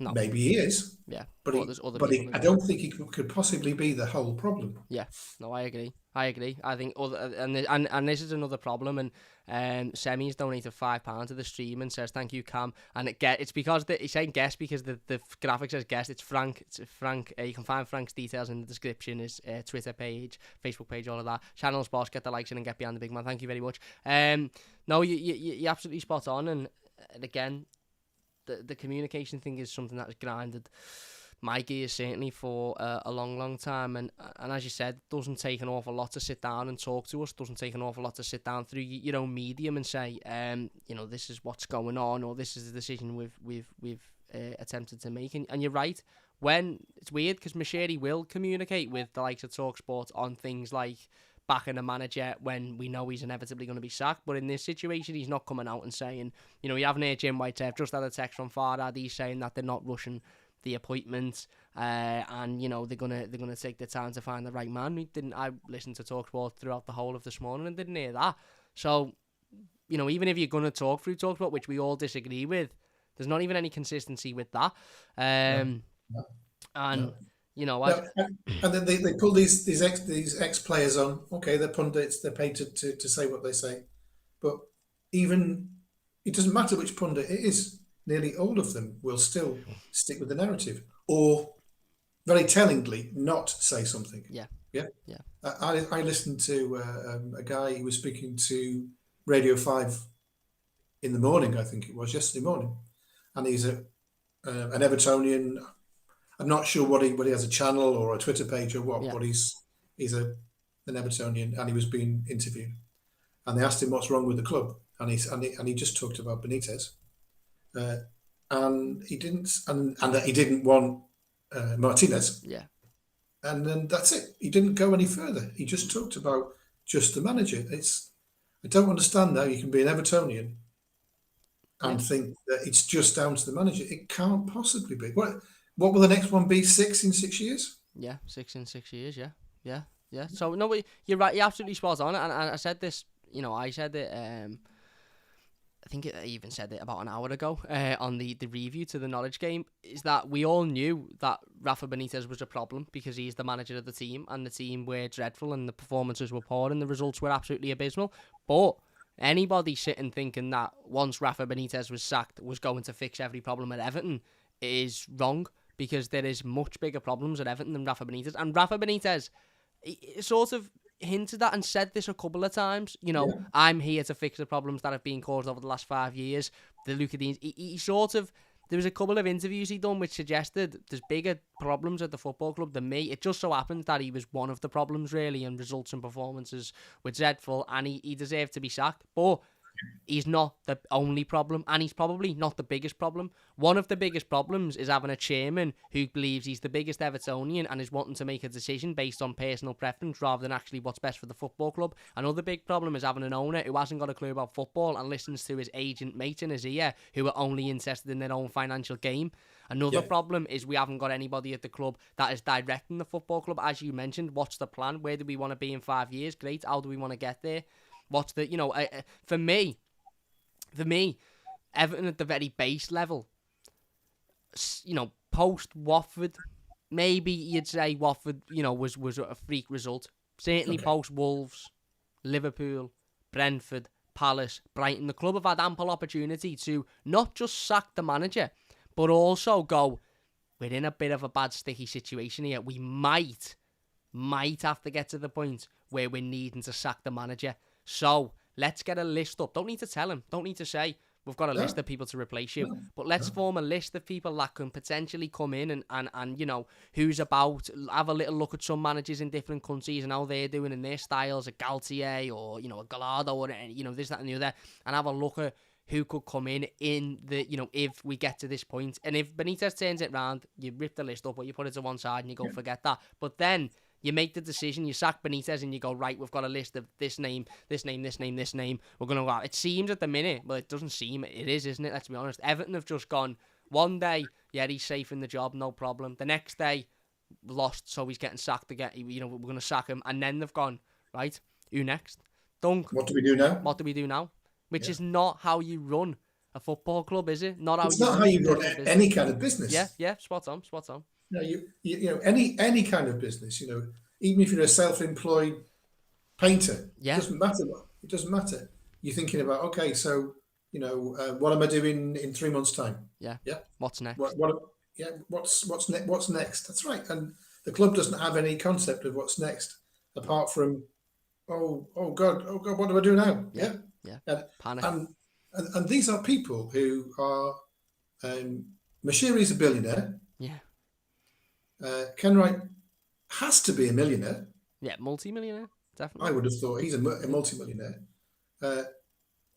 no,
Maybe he is,
yeah,
but
but there's other
but
people
I
involved.
don't think he could possibly be the whole problem.
Yeah, no, I agree. I think and this is another problem. And Semi's donated £5 to the stream and says thank you, Cam. And it's because he's saying guest because the graphic says guest. It's Frank. It's Frank. You can find Frank's details in the description. His Twitter page, Facebook page, all of that. Channel's boss. Get the likes in and get behind the big man. Thank you very much. No, you're absolutely spot on. And again, the communication thing is something that has grinded my gears certainly for a long time, and as you said, it doesn't take an awful lot to sit down and talk to us. Doesn't take an awful lot to sit down through your own medium and say, this is what's going on, or this is the decision we've attempted to make. And you're right. When it's weird because Moshiri will communicate with the likes of TalkSport on things like backing a manager when we know he's inevitably going to be sacked. But in this situation, he's not coming out and saying, you haven't heard Jim White say, I've just had a text from Farhad. He's saying that they're not rushing the appointment, and they're gonna take the time to find the right man. I listened to TalkSport throughout the whole of this morning and didn't hear that. So, even if you're gonna talk through TalkSport, which we all disagree with, there's not even any consistency with that. And
No.
as,
And then they pull these ex players on. Okay, they're pundits. They're paid to say what they say, but even it doesn't matter which pundit it is. Nearly all of them will still stick with the narrative, or very tellingly not say something.
Yeah.
I listened to a guy who was speaking to Radio 5 in the morning. I think it was yesterday morning, and he's an Evertonian. I'm not sure what he has a channel or a Twitter page or what, but he's an Evertonian, and he was being interviewed, and they asked him what's wrong with the club, and he just talked about Benitez. And he didn't, and that he didn't want Martinez.
Yeah.
And then that's it. He didn't go any further. He just talked about just the manager. I don't understand how you can be an Evertonian and think that it's just down to the manager. It can't possibly be. What will the next one be? 6 in 6 years?
Yeah, 6 in 6 years. Yeah. So no, you're right. You're absolutely spot on. And I said this. I said it. I think I even said it about an hour ago on the review to the Norwich game, is that we all knew that Rafa Benitez was a problem because he's the manager of the team and the team were dreadful and the performances were poor and the results were absolutely abysmal. But anybody sitting thinking that once Rafa Benitez was sacked was going to fix every problem at Everton is wrong, because there is much bigger problems at Everton than Rafa Benitez. And Rafa Benitez sort of hinted at and said this a couple of times. I'm here to fix the problems that have been caused over the last 5 years. The Luka Deans, he sort of, there was a couple of interviews he done which suggested there's bigger problems at the football club than me. It just so happened that he was one of the problems, really, and results and performances were dreadful, and he deserved to be sacked. But he's not the only problem, and he's probably not the biggest problem. One of the biggest problems is having a chairman who believes he's the biggest Evertonian and is wanting to make a decision based on personal preference rather than actually what's best for the football club. Another big problem is having an owner who hasn't got a clue about football and listens to his agent mate in his ear who are only interested in their own financial gain. Another problem is we haven't got anybody at the club that is directing the football club. As you mentioned, what's the plan? Where do we want to be in 5 years? Great. How do we want to get there? What's the, for me, Everton at the very base level, post Watford, maybe you'd say Watford, was a freak result. Certainly post Wolves, Liverpool, Brentford, Palace, Brighton, the club have had ample opportunity to not just sack the manager, but also go, we're in a bit of a bad sticky situation here. We might have to get to the point where we're needing to sack the manager. So let's get a list up. Don't need to tell him. Don't need to say, we've got a
No.
list of people to replace you.
No.
But let's
No.
form a list of people that can potentially come in and you know, who's about, have a little look at some managers in different countries and how they're doing in their styles, a Galtier or, you know, a Gallardo or, you know, this, that and the other, and have a look at who could come in the, you know, if we get to this point. And if Benitez turns it round, you rip the list up or you put it to one side and you go, forget that. But then you make the decision, you sack Benitez and you go, right, we've got a list of this name, this name, this name, this name. We're going to go out. It seems at the minute, but it doesn't seem, it is, isn't it? Let's be honest. Everton have just gone, one day, yeah, he's safe in the job, no problem. The next day, lost, so he's getting sacked again. You know, we're going to sack him. And then they've gone, right, who next? Dunk.
What do we do now?
What do we do now? Which is not how you run a football club, is it? Not how
It's
you
not
run
how you run
business.
any kind of business.
Yeah, spot on.
No, you know, any kind of business, you know, even if you're a self-employed painter,
Yeah.
it doesn't matter. It doesn't matter. You're thinking about, okay, so, you know, what am I doing in 3 months' time?
Yeah.
Yeah.
What's next?
What's next? That's right. And the club doesn't have any concept of what's next, apart from, oh God, what do I do now?
Yeah. Panic.
And these are people who are, Mashiri's a billionaire.
Yeah.
Ken Wright has to be a millionaire.
Yeah, multi-millionaire, definitely.
I would have thought he's a multi-millionaire.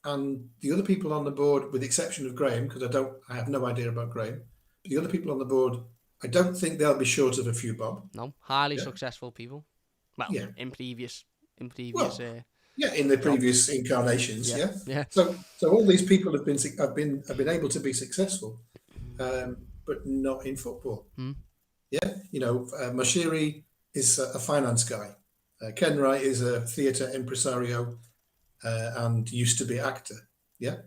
And the other people on the board, with the exception of Graham, because I have no idea about Graham, but the other people on the board, I don't think they'll be short of a few bob.
No, highly successful people. Well,
Yeah.
in previous.
In the previous incarnations,
yeah.
So all these people have been able to be successful, but not in football. Yeah, you know, Mashiri is a finance guy. Ken Wright is a theatre impresario and used to be actor. Yeah.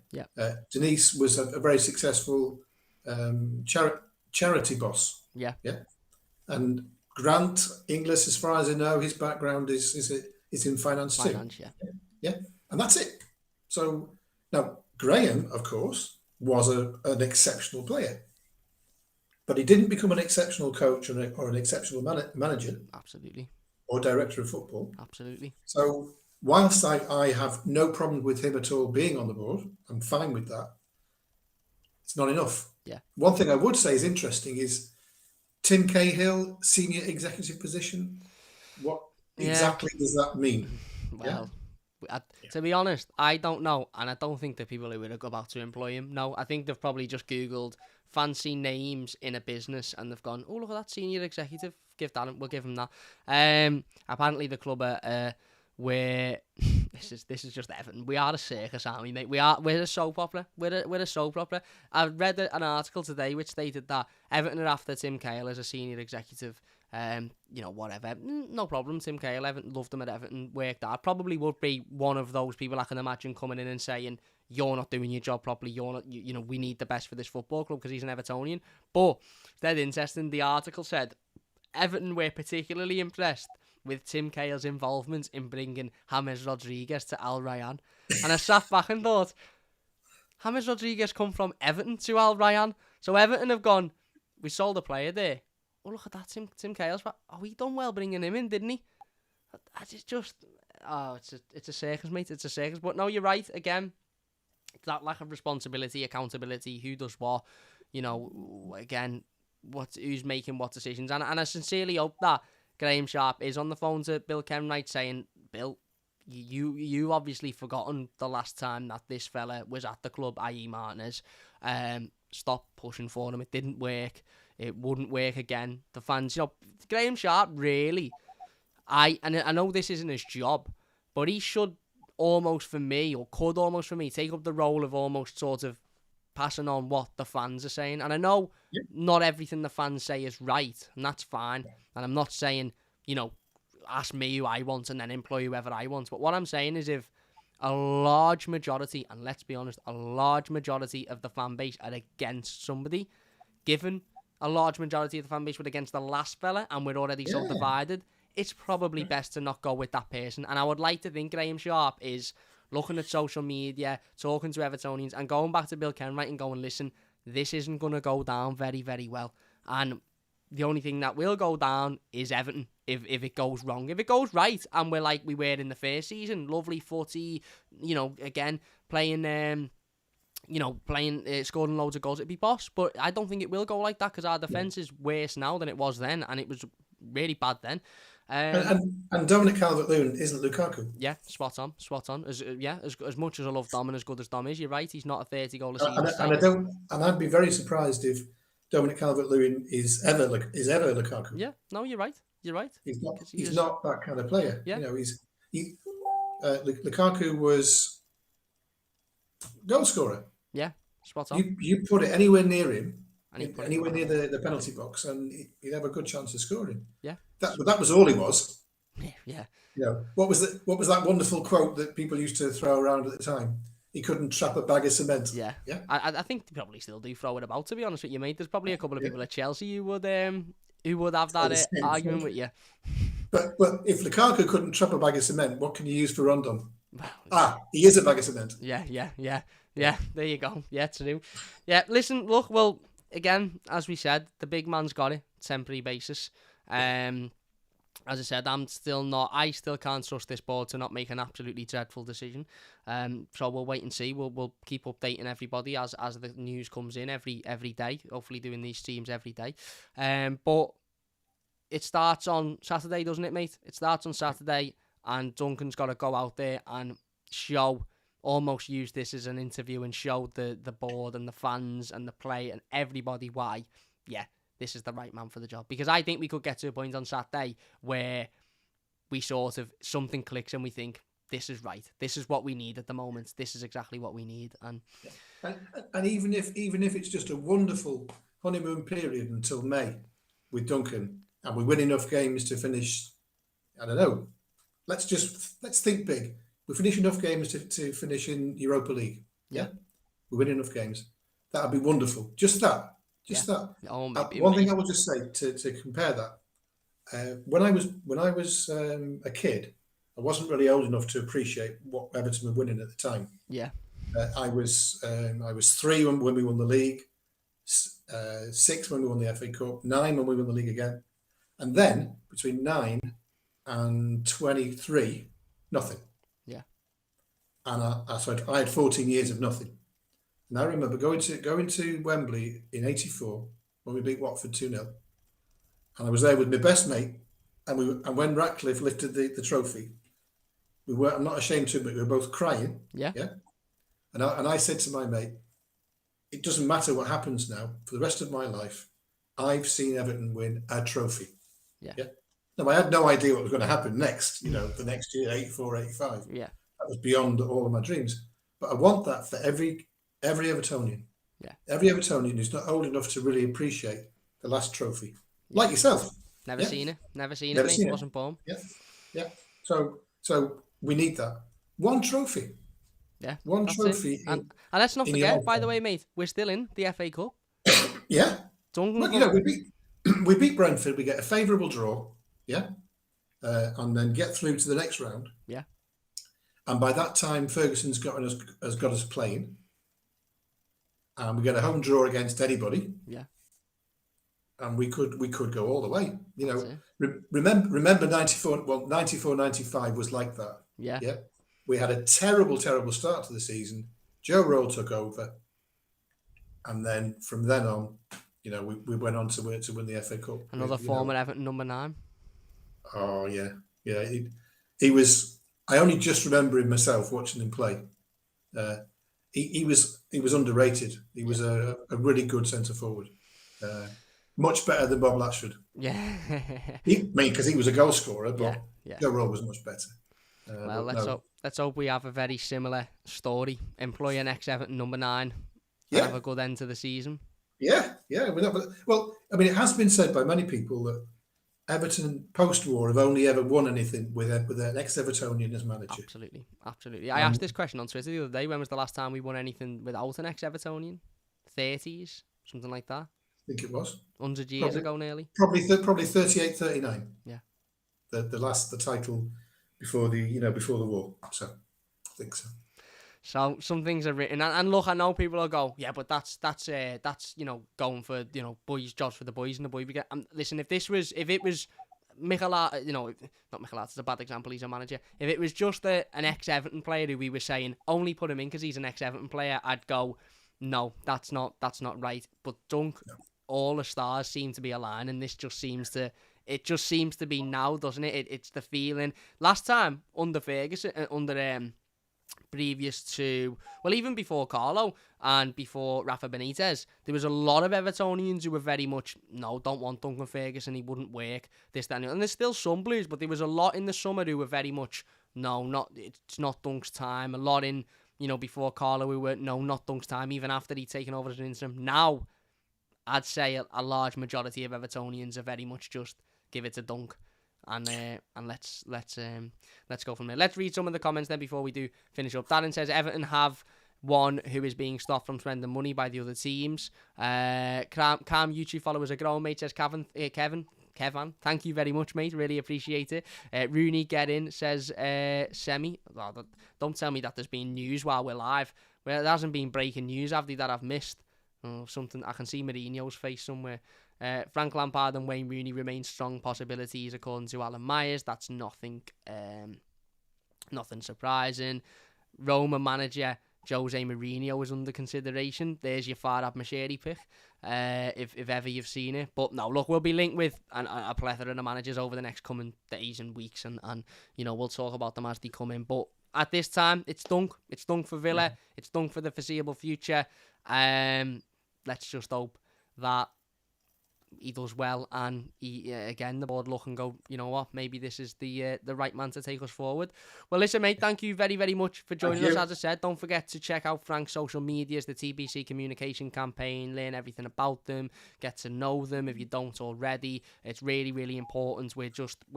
Denise was a very successful charity boss.
Yeah.
And Grant Inglis, as far as I know, his background is in finance too. Yeah, and that's it. So now Graham, of course, was an exceptional player, but he didn't become an exceptional coach or an exceptional manager.
Absolutely.
Or director of football.
Absolutely.
So whilst I have no problem with him at all being on the board, I'm fine with that. It's not enough.
Yeah.
One thing I would say is interesting is Tim Cahill, senior executive position. What exactly does that mean?
Well, to be honest, I don't know, and I don't think the people who are about to employ him know. I think they've probably just Googled fancy names in a business, and they've gone, "Oh, look at that senior executive. We'll give him that." Apparently, the club where this is just Everton. We are a circus, aren't we, mate? We're a soap opera. We're a soap opera. I read an article today which stated that Everton are after Tim Cahill as a senior executive. You know, whatever, no problem. Tim Cahill, Everton loved him at Everton, worked hard. Probably would be one of those people I can imagine coming in and saying, "You're not doing your job properly. You're not. You know, we need the best for this football club," because he's an Evertonian. But it's dead interesting. The article said Everton were particularly impressed with Tim Cahill's involvement in bringing James Rodriguez to Al Rayyan, and I sat back and thought, James Rodriguez come from Everton to Al Rayyan, so Everton have gone, we sold a player there. Oh, look at that, Tim Cahill's. Oh, he done well bringing him in, didn't he? It's a circus, mate. It's a circus. But no, you're right. Again, that lack of responsibility, accountability, who does what, you know, again, who's making what decisions. And I sincerely hope that Graham Sharp is on the phone to Bill Kenwright saying, Bill, you obviously forgotten the last time that this fella was at the club, i.e. Martinez. Stop pushing for him. It didn't work. It wouldn't work again. The fans, you know, Graham Sharp really, I know this isn't his job, but he should almost for me, or could almost for me, take up the role of almost sort of passing on what the fans are saying. And I know not everything the fans say is right, and that's fine. And I'm not saying, you know, ask me who I want and then employ whoever I want. But what I'm saying is if a large majority, and let's be honest, a large majority of the fan base are against somebody, given a large majority of the fan base were against the last fella and we're already so divided, it's probably best to not go with that person. And I would like to think Graham Sharp is looking at social media, talking to Evertonians and going back to Bill Kenwright and going, listen, this isn't going to go down very, very well. And the only thing that will go down is Everton if it goes wrong. If it goes right and we're like we were in the first season, lovely footy, you know, again, playing playing, scoring loads of goals, it'd be boss. But I don't think it will go like that because our defence is worse now than it was then, and it was really bad then.
And Dominic Calvert-Lewin isn't Lukaku.
Yeah, spot on. As much as I love Dom and as good as Dom is, you're right. He's not a 30 goal a season.
I'd be very surprised if Dominic Calvert-Lewin is ever Lukaku.
Yeah, no, you're right. You're right.
He's not that kind of player.
Yeah.
Lukaku was goal scorer.
Yeah, spot on.
You put it anywhere near him, anywhere near the penalty box, and he'd have a good chance of scoring.
Yeah.
That was all he was.
Yeah.
What was that wonderful quote that people used to throw around at the time? He couldn't trap a bag of cement.
Yeah. I think they probably still do throw it about, to be honest with you, mate. There's probably a couple of people at Chelsea who would have that argument with you.
But if Lukaku couldn't trap a bag of cement, what can you use for Rondon? He is a bag of cement.
Yeah. There you go. Yeah, true. Yeah, listen, look, well, again, as we said, the big man's got it, temporary basis. As I said, I still can't trust this board to not make an absolutely dreadful decision. So we'll wait and see. We'll keep updating everybody as the news comes in every day. Hopefully doing these streams every day. But it starts on Saturday, doesn't it, mate? It starts on Saturday, and Duncan's got to go out there and almost use this as an interview and show the board and the fans and the play and everybody why, this is the right man for the job. Because I think we could get to a point on Saturday where we sort of, something clicks and we think, this is right. This is what we need at the moment. This is exactly what we need. And
even if it's just a wonderful honeymoon period until May with Duncan, and we win enough games to finish, I don't know, let's think big. We finish enough games to finish in Europa League. Yeah. We win enough games. That would be wonderful. Just that. One thing I will just say to compare that. When I was a kid, I wasn't really old enough to appreciate what Everton were winning at the time.
Yeah.
I was 3 when we won the league, 6 when we won the FA Cup, 9 when we won the league again, and then between 9 and 23, nothing.
Yeah.
And I had 14 years of nothing. And I remember going to Wembley in '84 when we beat Watford 2-0, and I was there with my best mate, and when Ratcliffe lifted the trophy, I'm not ashamed to admit, we were both crying.
Yeah.
And I said to my mate, it doesn't matter what happens now. For the rest of my life, I've seen Everton win a trophy.
Yeah.
No, I had no idea what was going to happen next. The next year, 84, 85.
Yeah.
That was beyond all of my dreams. But I want that for every Evertonian.
Yeah.
Every Evertonian who's not old enough to really appreciate the last trophy, like yourself.
Never seen it. Never seen it. Mate. Wasn't born.
Yeah. So we need that one trophy.
Yeah.
One trophy.
And let's not forget, by the way, mate, we're still in the FA Cup.
Yeah.
Duncan.
We beat Brentford. We get a favourable draw. Yeah. And then get through to the next round.
Yeah.
And by that time, Ferguson's got us playing. And we get a home draw against anybody.
Yeah.
And we could go all the way. Remember 94. Well, 94-95 was like that.
Yeah.
Yeah. We had a terrible start to the season. Joe Roll took over, and then from then on, we went on to win the FA Cup.
Another former Everton number 9.
Oh yeah. He was. I only just remember him myself watching him play. He was underrated. He was a really good centre forward. Much better than Bob Latchford.
Yeah.
Because he was a goal scorer, but
yeah.
Joe Roll was much better.
Well, let's hope we have a very similar story. Employ an ex-Everton number 9 and have a good end to the season.
Yeah. Well, I mean, it has been said by many people that Everton post-war have only ever won anything with an ex-Evertonian as manager.
Absolutely. I asked this question on Twitter the other day. When was the last time we won anything without an ex-Evertonian? 30s, something like that.
I think it was
100 years ago, nearly.
Probably 38, 39.
Yeah.
The title before the war. So I think so.
So some things are written, and look, I know people will go, yeah, but that's going for boys jobs for the boys and the boy. Listen, if it was Michelat, not Michelat, it's a bad example. He's a manager. If it was just an ex-Everton player who we were saying only put him in because he's an ex-Everton player, I'd go, no, that's not right. But Dunk, all the stars seem to be aligning. This just seems to. It just seems to be now, doesn't it? It's the feeling. Last time under Ferguson, previous to, well, even before Carlo and before Rafa Benitez, there was a lot of Evertonians who were very much, no, don't want Duncan Ferguson, he wouldn't work, this, that, and there's still some Blues, but there was a lot in the summer who were very much, no, it's not Dunk's time. A lot in, before Carlo, we were, no, not Dunk's time, even after he'd taken over as an interim. Now, I'd say a large majority of Evertonians are very much just give it to Dunk, and let's go from there. Let's read some of the comments then before we do finish up. Darren says Everton have one who is being stopped from spending money by the other teams. Calm YouTube followers are growing, mate, says Kevin. Thank you very much, mate. Really appreciate it. Rooney get in says Semi. Oh, don't tell me that there's been news while we're live. Well, there hasn't been breaking news, have they, that I've missed? Oh, something I can see Mourinho's face somewhere. Frank Lampard and Wayne Rooney remain strong possibilities according to Alan Myers. That's nothing surprising. Roma manager Jose Mourinho is under consideration. There's your Farhad Moshiri pick, if ever you've seen it. But no, look, we'll be linked with a plethora of managers over the next coming days and weeks, and we'll talk about them as they come in. But at this time, it's Dunk. It's Dunk for Villa. It's Dunk for the foreseeable future. Let's just hope that he does well, and he again the board look and go, you know what, maybe this is the right man to take us forward. Well, listen, mate, thank you very, very much for joining us. As I said, don't forget to check out Frank's social medias, the TBC communication campaign, learn everything about them, get to know them if you don't already. It's really, really important. We're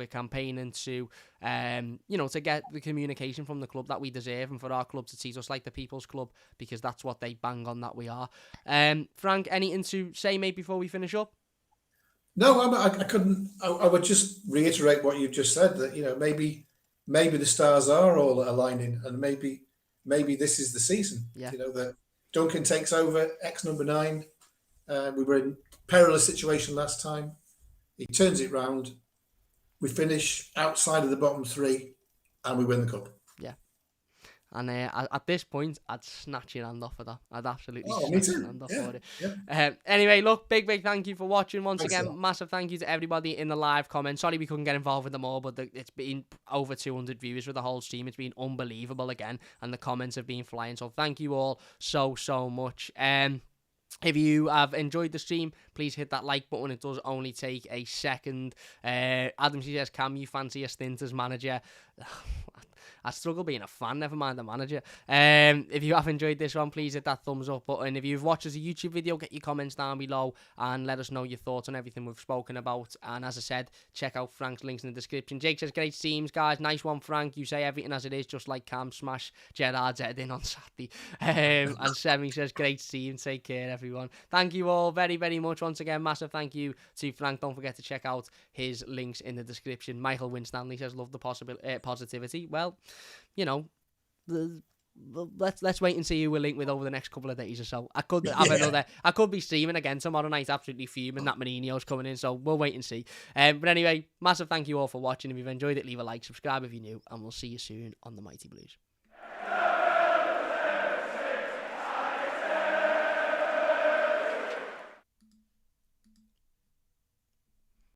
campaigning to to get the communication from the club that we deserve, and for our club to treat us like the people's club, because that's what they bang on that we are. Frank, anything to say, mate, before we finish up?
No, I couldn't. I would just reiterate what you've just said, that maybe the stars are all aligning, and maybe this is the season.
Yeah.
That Duncan takes over X number 9. We were in a perilous situation last time. He turns it round. We finish outside of the bottom 3, and we win the cup.
Yeah. And at this point, I'd snatch your hand off for that. I'd absolutely
snatch
your hand off for it.
Yeah.
Anyway, look, big thank you for watching. Thanks again, massive thank you to everybody in the live comments. Sorry we couldn't get involved with them all, but it's been over 200 views for the whole stream. It's been unbelievable again, and the comments have been flying. So thank you all so much. If you have enjoyed the stream, please hit that like button. It does only take a second. Adam says, Cam, you fancy a stint as manager? I struggle being a fan, never mind the manager. If you have enjoyed this one, please hit that thumbs up button. If you've watched as a YouTube video, get your comments down below and let us know your thoughts on everything we've spoken about. And as I said, check out Frank's links in the description. Jake says, great teams, guys. Nice one, Frank. You say everything as it is, just like Cam. Smash Gerard's head in on Saturday. And Semi says, great team. Take care, everyone. Thank you all very, very much. Once again, massive thank you to Frank. Don't forget to check out his links in the description. Michael Winstanley says, love the positivity. Well, let's wait and see who we're linked with over the next couple of days or so. I could have I could be streaming again tomorrow night, absolutely fuming that Mourinho's coming in, so we'll wait and see. But anyway, massive thank you all for watching. If you've enjoyed it, leave a like, subscribe if you're new, and we'll see you soon on the Mighty Blues.